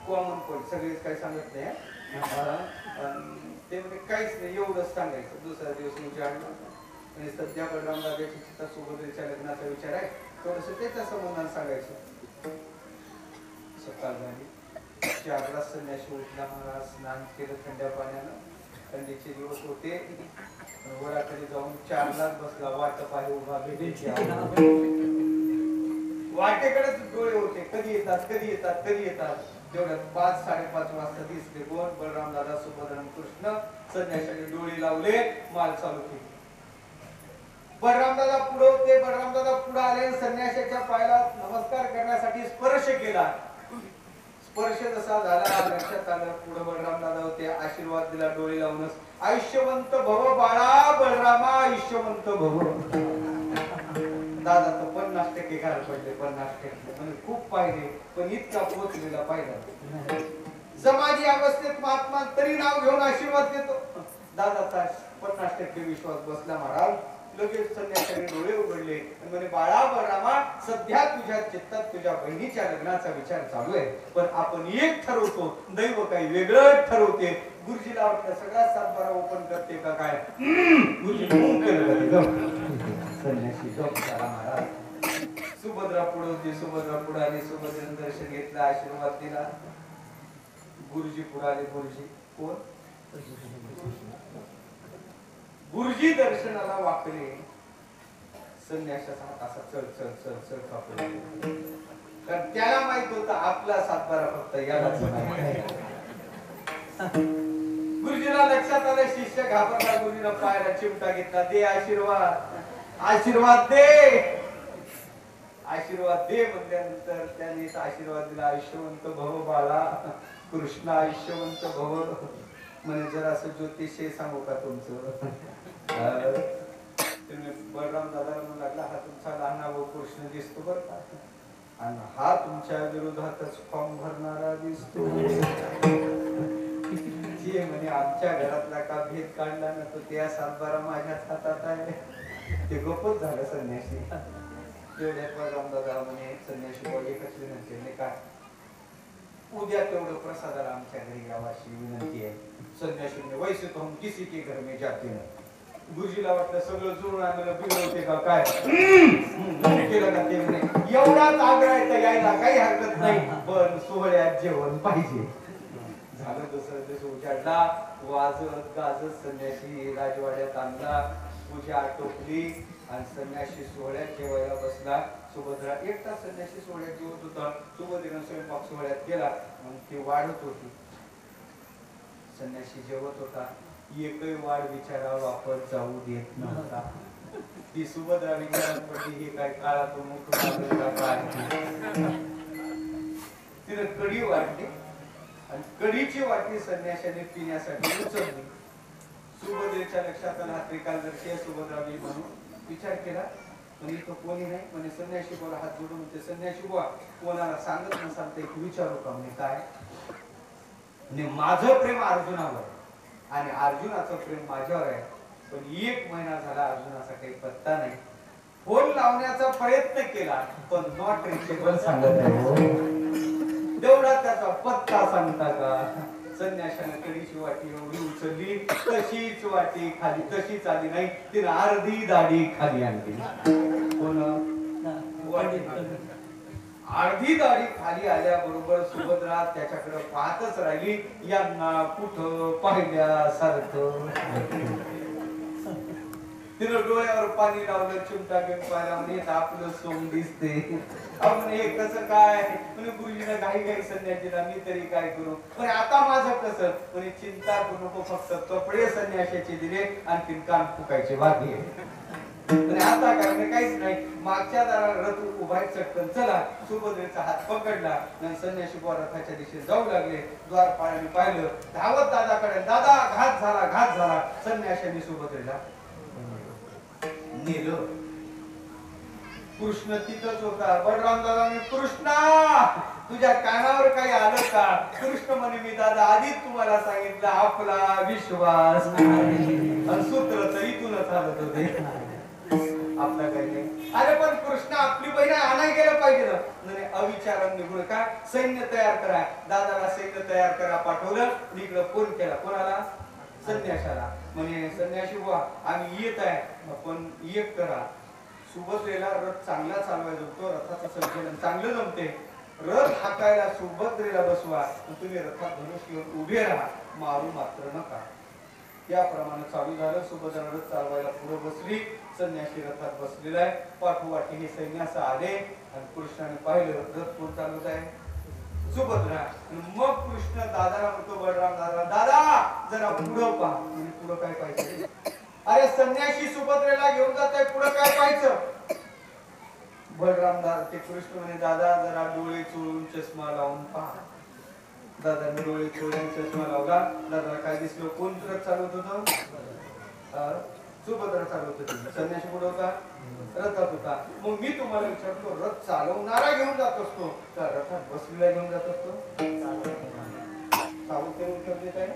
कॉमन पॉईंट सगळेच काही सांगत नाही ते म्हणजे काहीच नाही एवढंच सांगायचं. दुसरा दिवस उजाडला आणि सध्या बलराम दादाची चित्ता सुभद्रेच्या लग्नाचा विचार आहे थोडस त्याच्या संबंधाने सांगायचं. सकाळ झाली 4ला संन्याशी उठला महाराज स्नान केलं थंड्या पाण्यानं. थंडीचे दिवस होते वराकडे जाऊन 4लाच बसला. वाट पाय उभा भेटायची वाटेकडेच डोळे होते. कधी येतात कधी येतात कधी येतात. तेवढ्यात 5-5:30 वाजता दिसले कोण बलराम दादा सुभद्रा कृष्ण. संन्याशाने डोळे लावले माल चालू केली. बलराम दादा पुढे होते. बलराम दादा पुढे आले संन्याशाच्या पायाला नमस्कार करण्यासाठी स्पर्श केला. स्पर्श जसा झाला लक्षात आलं पुढे बलराम दादा होते. आशीर्वाद दिला डोळे लावूनच. आयुष्यवंत भव बाळा बलरामा आयुष्यवंत भव. दादा तर 50% घाल पडले 50% म्हणजे खूप पाहिजे पण इतका पोचलेला पाहिजे. समाधी अवस्थेत महात्मा तरी नाव घेऊन आशीर्वाद देतो. दादाचा 50% विश्वास बसला महाराज. लगेच संन्याशाने डोळे उघडले आणि म्हणे बाळा बलरामा सध्या तुझ्या चित्तात तुझ्या बहिणीच्या लग्नाचा विचार चालू आहे पण आपण एक ठरवतो दैव काही वेगळं ठरवते. गुरुजीला वाटतं सगळा 7-12 ओपन करते का काय. गुरुजी संन्याशी गप झाला महाराज. सुभद्रा पुढे होती. सुभद्रा पुढे आली. सुभद्रेनं दर्शन घेतलं आशीर्वाद दिला. गुरुजी पुढे आले. गुरुजी कोण गुरुजी दर्शनाला वाकले. संन्याशाचा हात असा चढ चढ चढ चढ कापला. कारण त्याला माहित होतं आपला 7-12 फक्त यालाच नाही. गुरुजीला लक्षात आलं शिष्य घाबरला. गुरुजीला पायाला चिमटा घेतला. दे आशीर्वाद आशीर्वाद दे आशीर्वाद दे म्हटल्यानंतर त्यांनी आशीर्वाद दिला. आयुष्यवंत भव बाळा कृष्ण आयुष्यवंत भव. म्हणजे जरा असं ज्योतिषी सांगू का तुमचं. बलराम दादा म्हणू लागला हा तुमचा लहान भाऊ कृष्ण दिसतो बर का आणि हा तुमच्या विरोधातच फॉर्म भरणारा दिसतो. जे म्हणे आमच्या घरातला का भेद काढला ना तो त्या 7-12 माझ्याच हातात आहे. ते गप्पच झालं संन्याशी. तेवढ्यात बलराम दादा म्हणे संन्याशी बोल एकच विनंती आहे काय उद्या तेवढं प्रसादाला आमच्या घरी यावाशी विनंती आहे. संन्याशी म्हणे वैसे तो हम किसी के घर में जाते नहीं. गुरुजीला वाटलं सगळं जुळून आणलं बिघडवते का काय केलं का ते म्हणे एवढाच आग्रह आहे तर यायला काही हरकत नाही पण सोहळ्यात जेवण पाहिजे. झालं दुसरं दिवस उजाडला. वाजत गाजत संन्याशी राजवाड्यात आणला. पूजा आटोपली आणि संन्याशी सोहळ्यात जेवायला बसला. सुभद्रा एकटा संन्याशी सोहळ्यात जेवत होता. सुभद्रेनं स्वयंपाक सोहळ्यात गेला मग ती वाढत होती. संन्याशी जेवत होता. एकही वाढ विचारावा वापर जाऊ देत नव्हता. ती सुभद्रा विचारात पडली हे काय काळातून उठून काय. तिने कढी वाटली आणि कढीची वाटली संन्याशाने पिण्यासाठी उचलली. सुभद्रेच्या लक्षात आला त्रिकालदर्शी सुभद्रा म्हणून विचार केला पण इथं कोणी नाही म्हणे संन्याशी बोला हात जोडून म्हणते संन्याशी बुवा कोणाला सांगत नसाल तर एक विचारू का म्हणे काय म्हणजे माझं प्रेम अर्जुनावर आणि अर्जुनाचं प्रेम माझ्यावर आहे पण 1 महिना झाला अर्जुनाचा काही पत्ता नाही. फोन लावण्याचा प्रयत्न केला पण नॉट रिचेबल सांगत आहे. तेवढा त्याचा पत्ता सांगता का. संन्याशाने कढीची वाटी एवढी उचलली तशीच वाटी खाली तशीच आली नाही. तिने अर्धी दाढी खाली आणली. कोण अर्धी दाढी खाली आल्याबरोबर सुभद्रा त्याच्याकडे पाहतच राहिली. यांना कुठं पाहिल्यासारखं. तिनं डोळ्यावर पाणी लावलं चिमटा घेऊन पाहिला म्हणे आपलं सोंग दिसते. म्हणे हे कसं काय म्हणे गुरुजीनं घाई घाई संन्यास दिला मी तरी काय करू. म्हणे आता माझं कसं म्हणे चिंता करू नको फक्त कपडे संन्याशाचे दिले आणखीन कान फुकायचे बाकी आहे. आता काय काहीच नाही. मागच्या दारात रथ उभा चटकन चला. सुभद्रेचा हात पकडला संन्याशी रथाच्या दिशेने जाऊ लागले. द्वारपाळाने पाहिलं धावत दादाकडे दादा घात झाला घात झाला. संन्याशाने सुभद्रेला नेलं. कृष्ण तिथंच होता. बलराम दादाने कृष्णा तुझ्या कानावर काही आलं का. कृष्ण म्हणे मी दादा आधीच तुम्हाला सांगितलं आपला विश्वास सूत्र तर इथूनच आलत होते. आपला काही नाही अरे पण कृष्ण आपली बहीण आणाय गेलं पाहिजे ना. नाही अविचारान निघून काय सैन्य तयार करा, दादाला सैन्य तयार करा पाठवलं. इकडं फोन केला कोणाला? संन्याशाला. म्हणे संन्याशी बुवा आम्ही येत आहे, पण एक करा सुभद्रेला रथ चांगला चालवायचा तो, रथाचं संचलन चांगलं जमते, रथ हाकायला सुभद्रेला बसवा, तुम्ही रथात धनुष्य घेऊन उभे राहा, मारू मात्र नका. याप्रमाणे चालू झालं. सुभद्रा रथ चालवायला पुढे बसली, संन्याशी रथात बसलेला आहे. पाठोपाठी हे सैन्यास आले आणि कृष्णाने पाहिलं रथ कोण चालवत आहे? सुभद्रा. मग कृष्ण दादाला म्हणतो, बलराम दादा, दादा जरा पुढं पहा. म्हणजे पुढं काय पाहिजे? अरे संन्याशी सुभद्रेला घेऊन जात आहे, पुढं काय पाहायचं? बलराम दादा ते कृष्ण म्हणे, दादा जरा डोळे चोळून चष्मा लावून पहा. दादाने डोळे चोळून चष्मा लावला. दादा काय दिसलं? कोण रथ चालवत होतं? सुभद्रा चालवत होती. संन्याशी पुढे होता, रथात होता. मग मी तुम्हाला विचारतो, रथ चालवणारा घेऊन जात असतो का रथात बसलेला घेऊन जात असतो? चालवते उत्तर देत आहे.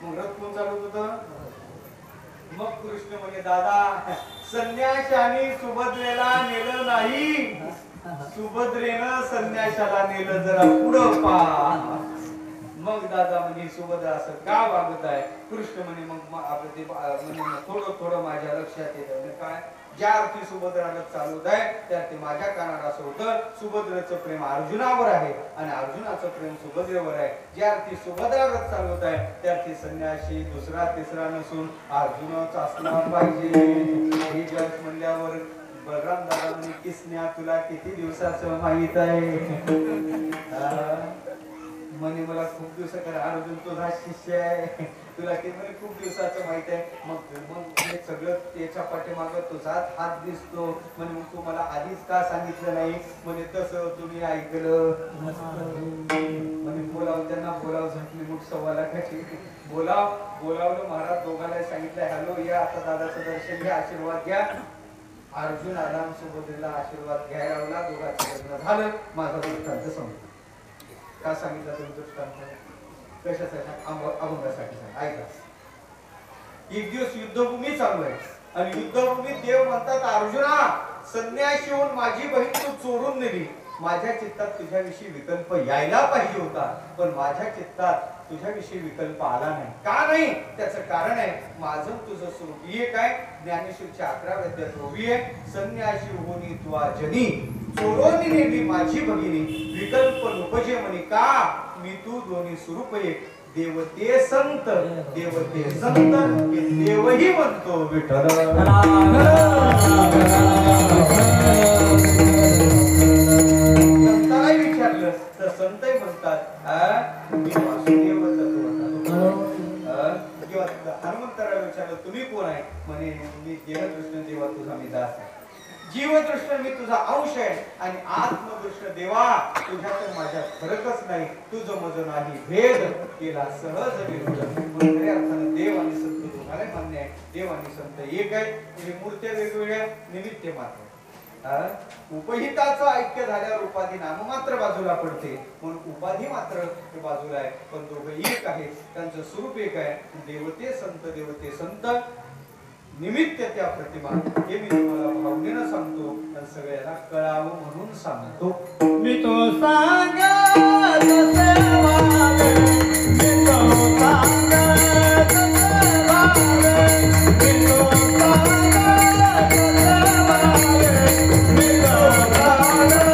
मग रथ कोण चालवत होतं? मग कृष्ण म्हणे, दादा संन्याशाने सुभद्रेला नेलं नाही, सुभद्रेनं संन्याशाला नेलं, जरा पुढं पहा. मग दादा म्हणे, सुभद्रा असं का वागत आहे? कृष्ण म्हणे, मग आपलं ते म्हणजे थोडं थोडं माझ्या लक्षात येतं. काय? ज्या अर्थी सुभद्राला चालवत आहे त्या ते माझ्या कानात असं होतं, सुभद्रेचं प्रेम अर्जुनावर आहे आणि अर्जुनाचं प्रेम सुभद्रेवर आहे. ज्या अर्थी सुभद्रा रथ चालवत आहे त्या अर्थी संन्याशी दुसरा तिसरा नसून अर्जुनच असला पाहिजे. हे जग म्हणल्यावर बलराम दादा म्हणे, किसन्या तुला किती दिवसाचं माहित आहे? म्हणे मला खूप दिवस करा, अर्जुन तुझा शिष्य आहे, तुला किती म्हणे खूप दिवसाचं माहित आहे. मग हे सगळं त्याच्या पाठीमागं तुझाच हात दिसतो. म्हणे मग तू मला आधीच का सांगितलं नाही? म्हणे तसं तुम्ही ऐकलं. म्हणे बोलाव त्यांना, बोलाव झटली मुठ 1.25 लाखाची. बोलावलं. महाराज दोघांना सांगितलं, हॅलो या आता दादाचं दर्शन घ्या, आशीर्वाद घ्या. अर्जुन आला, सुभद्रेला आशीर्वाद घ्यायला लावला. दोघांचं लग्न झालं. माझा दृष्टांत संपला. का सांगितलं तुम्ही दृष्टांत? कशासाठी? अभंगासाठी. ऐका, एक दिवस युद्धभूमी चालू आहे आणि युद्धभूमीत देव म्हणतात, अर्जुना संन्याशी होऊन माझी बहीण तू चोरून नेली. माझ्या चित्तात तुझ्याविषयी विकल्प यायला पाहिजे होता, पण माझ्या चित्तात तुझ्याविषयी विकल्प आला नाही. का नाही? त्याचं कारण आहे, माझं तुझं स्वरूप एक आहे. ज्ञानेश्वरच्या 11व्या अध्यायात ओवी आहे, संन्याशी होनी तुआ जनी चोरोनी नेली माझी भगिनी, विकल्प नोपजे म्हणे का मी तू दोन्ही स्वरूप एक. देव ते संत, देव ते संत, देवही म्हणतो विठ्ठल. संतालाही विचारलं तर संतही म्हणतात मी वासुदेव किंवा हनुमंतराला विचारलं तुम्ही कोण आहे? म्हणे मी देवदृष्ट देवा तुझा मी दास आहे, जीवदृष्ट मी तुझा अंश आहे आणि आत्मदृष्ट देवा तुझ्यात माझ्यात फरकच नाही, तुझं मज नाही भेद केला सहज विरोध. खऱ्या अर्थानं देव आणि संत तुम्हाला मान्य आहे. देव आणि संत एक आहे. मूर्त्या वेगवेगळ्या, निमित्त मात्र. उपहिताचं ऐक्य झाल्यावर उपाधी नाम मात्र बाजूला पडते, म्हणून उपाधी मात्र बाजूला आहे, पण दोघं एक आहेत. त्यांचं स्वरूप एक आहे. देवते संत, देवते संत, निमित्त त्या प्रतिमा. हे मी तुम्हाला भावनेनं सांगतो आणि सगळ्यांना कळावं म्हणून सांगतो. मी तो सांगत सेवाले, मी तो सांगत सेवाले, मी तो सांगत सेवाले, मी तो सांगत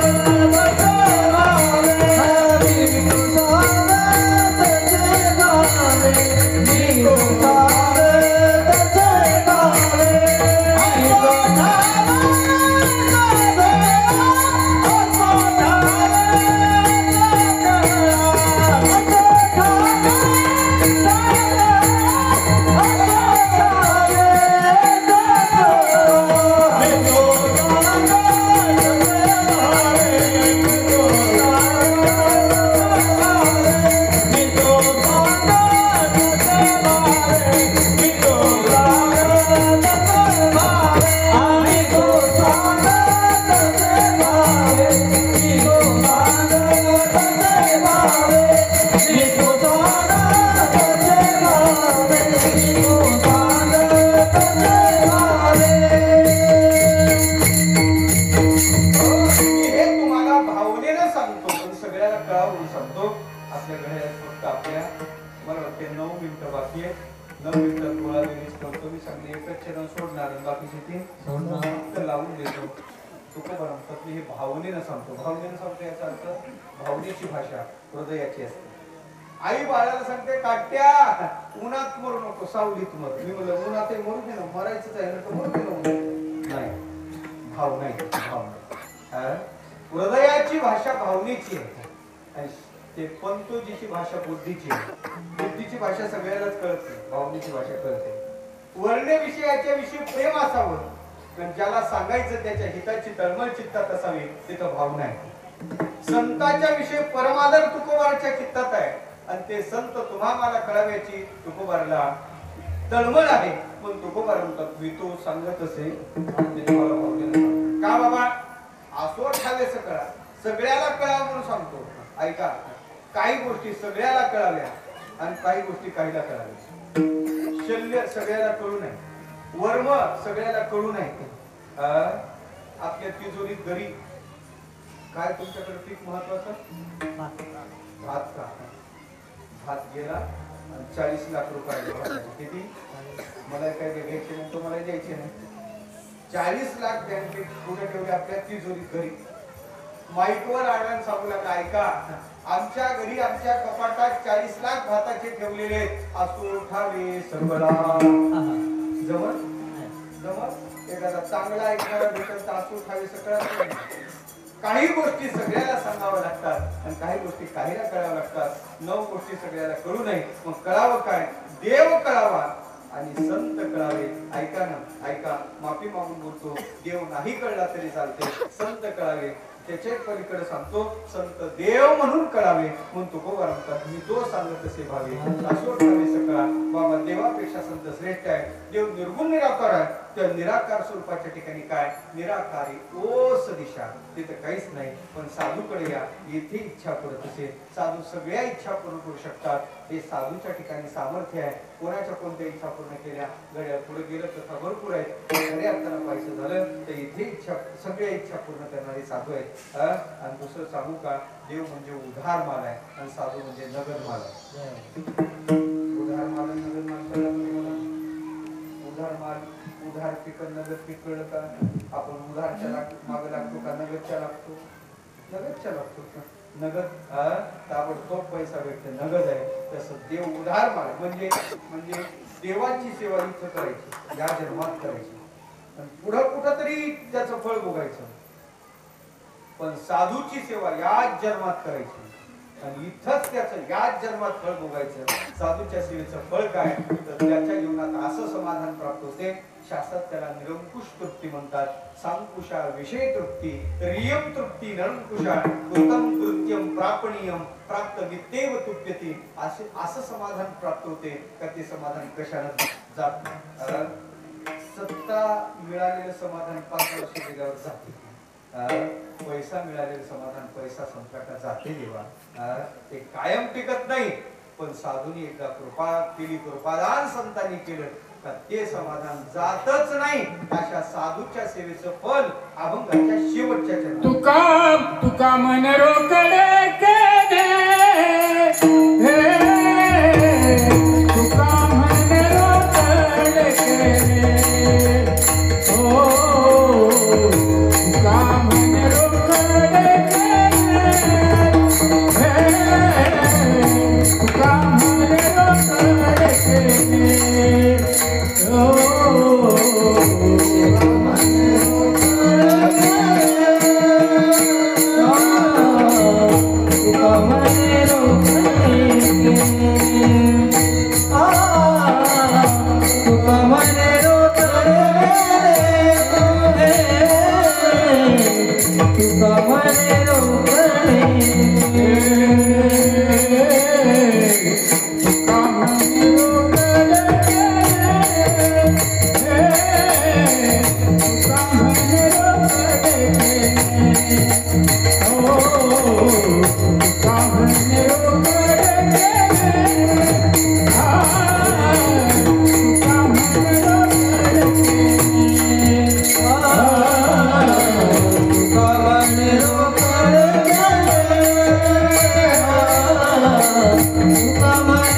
सेवाले, मी तो सांगत सेवाले, मी तो सांगत न विकत गोळा वेळीच करतो मी सगळे एकच चरण सोडणार आणि बाकीचे तीन फक्त लावून देतो. तुकोबा म्हणतात मी हे भावनेनं सांगतो. भावनेनं सांगतो याचा अर्थ भावनेची भाषा हृदयाची असते. आई बाळाला सांगते काट्या उन्हात मरू नको सावलीत मर. मी म्हणलं उन्हात मरू दे ना, मरायचंच आहे ना तर मरू दे ना. नाही, भाव नाही, भावना. हृदयाची भाषा भावनेची आहे आणि ते पंतोजीची भाषा बुद्धीची आहे. बुद्धीची भाषा सगळ्यालाच कळते, भावनेची भाषा कळते. वर्ण विषयाच्या विषयी प्रेम असावं पण ज्याला सांगायचं त्याच्या हिताची तळमळ चित्तात असावी, तिथं भावना आहे. संतांच्या विषयी परमादर तुकोबाराच्या चित्तात आहे आणि ते संत तुम्हा मला कळाव्याची तुकोबारला तळमळ आहे. पण तुकोबार म्हणतात मी तो सांगत असे का बाबा असो ठावेस कळा, सगळ्याला कळा म्हणून सांगतो. ऐका, काही गोष्टी सगळ्याला कळाव्या आणि काही गोष्टी काहीला कळाव्या. शल्य सगळ्याला कळू नये, वर्म सगळ्याला कळू नये. आपल्या तिजोरीत घरी काय तुमच्याकडे पीक महत्वाचं? भात का? भात गेला आणि 40 लाख रुपये. किती? मला काय घ्यायचे नाही, तो मला द्यायचे नाही. 40 लाख बँकेत कुठे ठेवले? आपल्या तिजोरीत घरी. माईकवर आडवून सांगू लागला ऐका आमच्या घरी आमच्या कपाटात 40 लाख भाताचे ठेवलेले असो ठावे सर्वला. जमल जमल एखादा चांगला ऐकणारा भेटत असो ठावे सगळं. काही गोष्टी सगळ्याला सांगाव्या लागतात आणि काही गोष्टी काहीला कळाव्या लागतात. 9 गोष्टी सगळ्याला कळू नये. मग कळावं काय? देव कळावा आणि संत कळावे. ऐका ना, ऐका, माफी मागून बोलतो, देव नाही कळला तरी चालते, संत कळावे. त्याच्या पलीकडे सांगतो संत देव म्हणून कळावे. म्हणून तुकोबा म्हणतात मी जो सांगत असे भावे असो ठावे सकळा. बाबा देवापेक्षा संत श्रेष्ठ आहे. देव निर्गुण निराकार आहे. त्या निराकार स्वरूपाच्या ठिकाणी काय? निराकारी ओस दिशा, तिथे काहीच नाही. पण साधूकडे या, येथे इच्छा करत असेल. साधू सगळ्या इच्छा पूर्ण करू शकतात. हे साधूच्या ठिकाणी सामर्थ्य आहे. कोणाच्या कोणत्या इच्छा पूर्ण केल्या गड्या पुढे गेलं तसा भरपूर आहे. खऱ्या अर्थानं पाहिजे झालं तर इथे इच्छा सगळ्या इच्छा पूर्ण करणारे साधू आहेत. आणि दुसरं सांगू का, देव म्हणजे उधार माल आहे आणि साधू म्हणजे नगद माल आहे. उधार माल आणि नगद माल कळलं? उधार माल उधार पीक नगद पीक कळलं का? आपण उधारच्या मागे लागतो का नगदच्या लागतो? नगदच्या लागतो. नगद ताबडतोब पैसा भेटते, नगद आहे. तसं देव उधार माल म्हणजे म्हणजे देवाची सेवा इथं करायची, या जन्मात करायची आणि पुढं कुठं तरी त्याचं फळ भोगायचं. पण साधूची सेवा याच जन्मात करायची आणि इथंच त्याचं याच जन्मात फळ भोगायचं. साधूच्या सेवेचं फळ काय? तर त्याच्या जीवनात असं समाधान प्राप्त होते. शास्त्रात त्याला निरंकुश तृप्ती म्हणतात. सांकुशा विषय तृप्ती, रियम तृप्ती निरंकुशा, उत्तम कृत्यम प्रापणीयम प्राप्त वित्तेव तुप्यते. असं समाधान प्राप्त होते का ते समाधान कशाला जात नाही. सत्ता मिळालेलं समाधान 5 वर्ष गेल्यावर जाते. पैसा मिळालेलं समाधान पैसा संपला का जाते देवा. ते कायम टिकत नाही. पण साधूंनी एकदा कृपा केली, कृपादान संतांनी केलं का ते समाधान जातच नाही. अशा साधूच्या सेवेचं फल अभंगाच्या शेवटच्या चरणात. तुका मन रोकडे केले, तुका मन रोकडे केले, ओ तुका मन रोकडे केले, तुका मन रोकडे केले, ओ तुका Come on.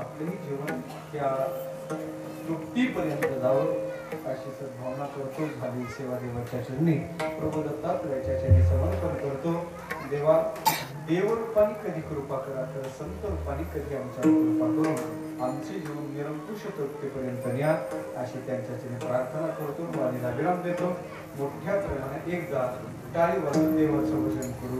आपलेही जीवन त्या तृप्तीपर्यंत जावं अशी सद्भावना करतो. झाली सेवा देवाच्या चरणी प्रभू दत्तात्रयाच्या चरणी समर्पण करतो. देवा देवरूपाने कधी कृपा करा तर संत रूपाने कधी आमच्यावर कृपा करून आमचे जीवन निरंकुश तृप्तीपर्यंत न्या अशी त्यांच्या चरणी प्रार्थना करतो. वाणीला विराम देतो. मोठ्या प्रमाणात एकदा टाळी वाजवून देवाचं भजन करू.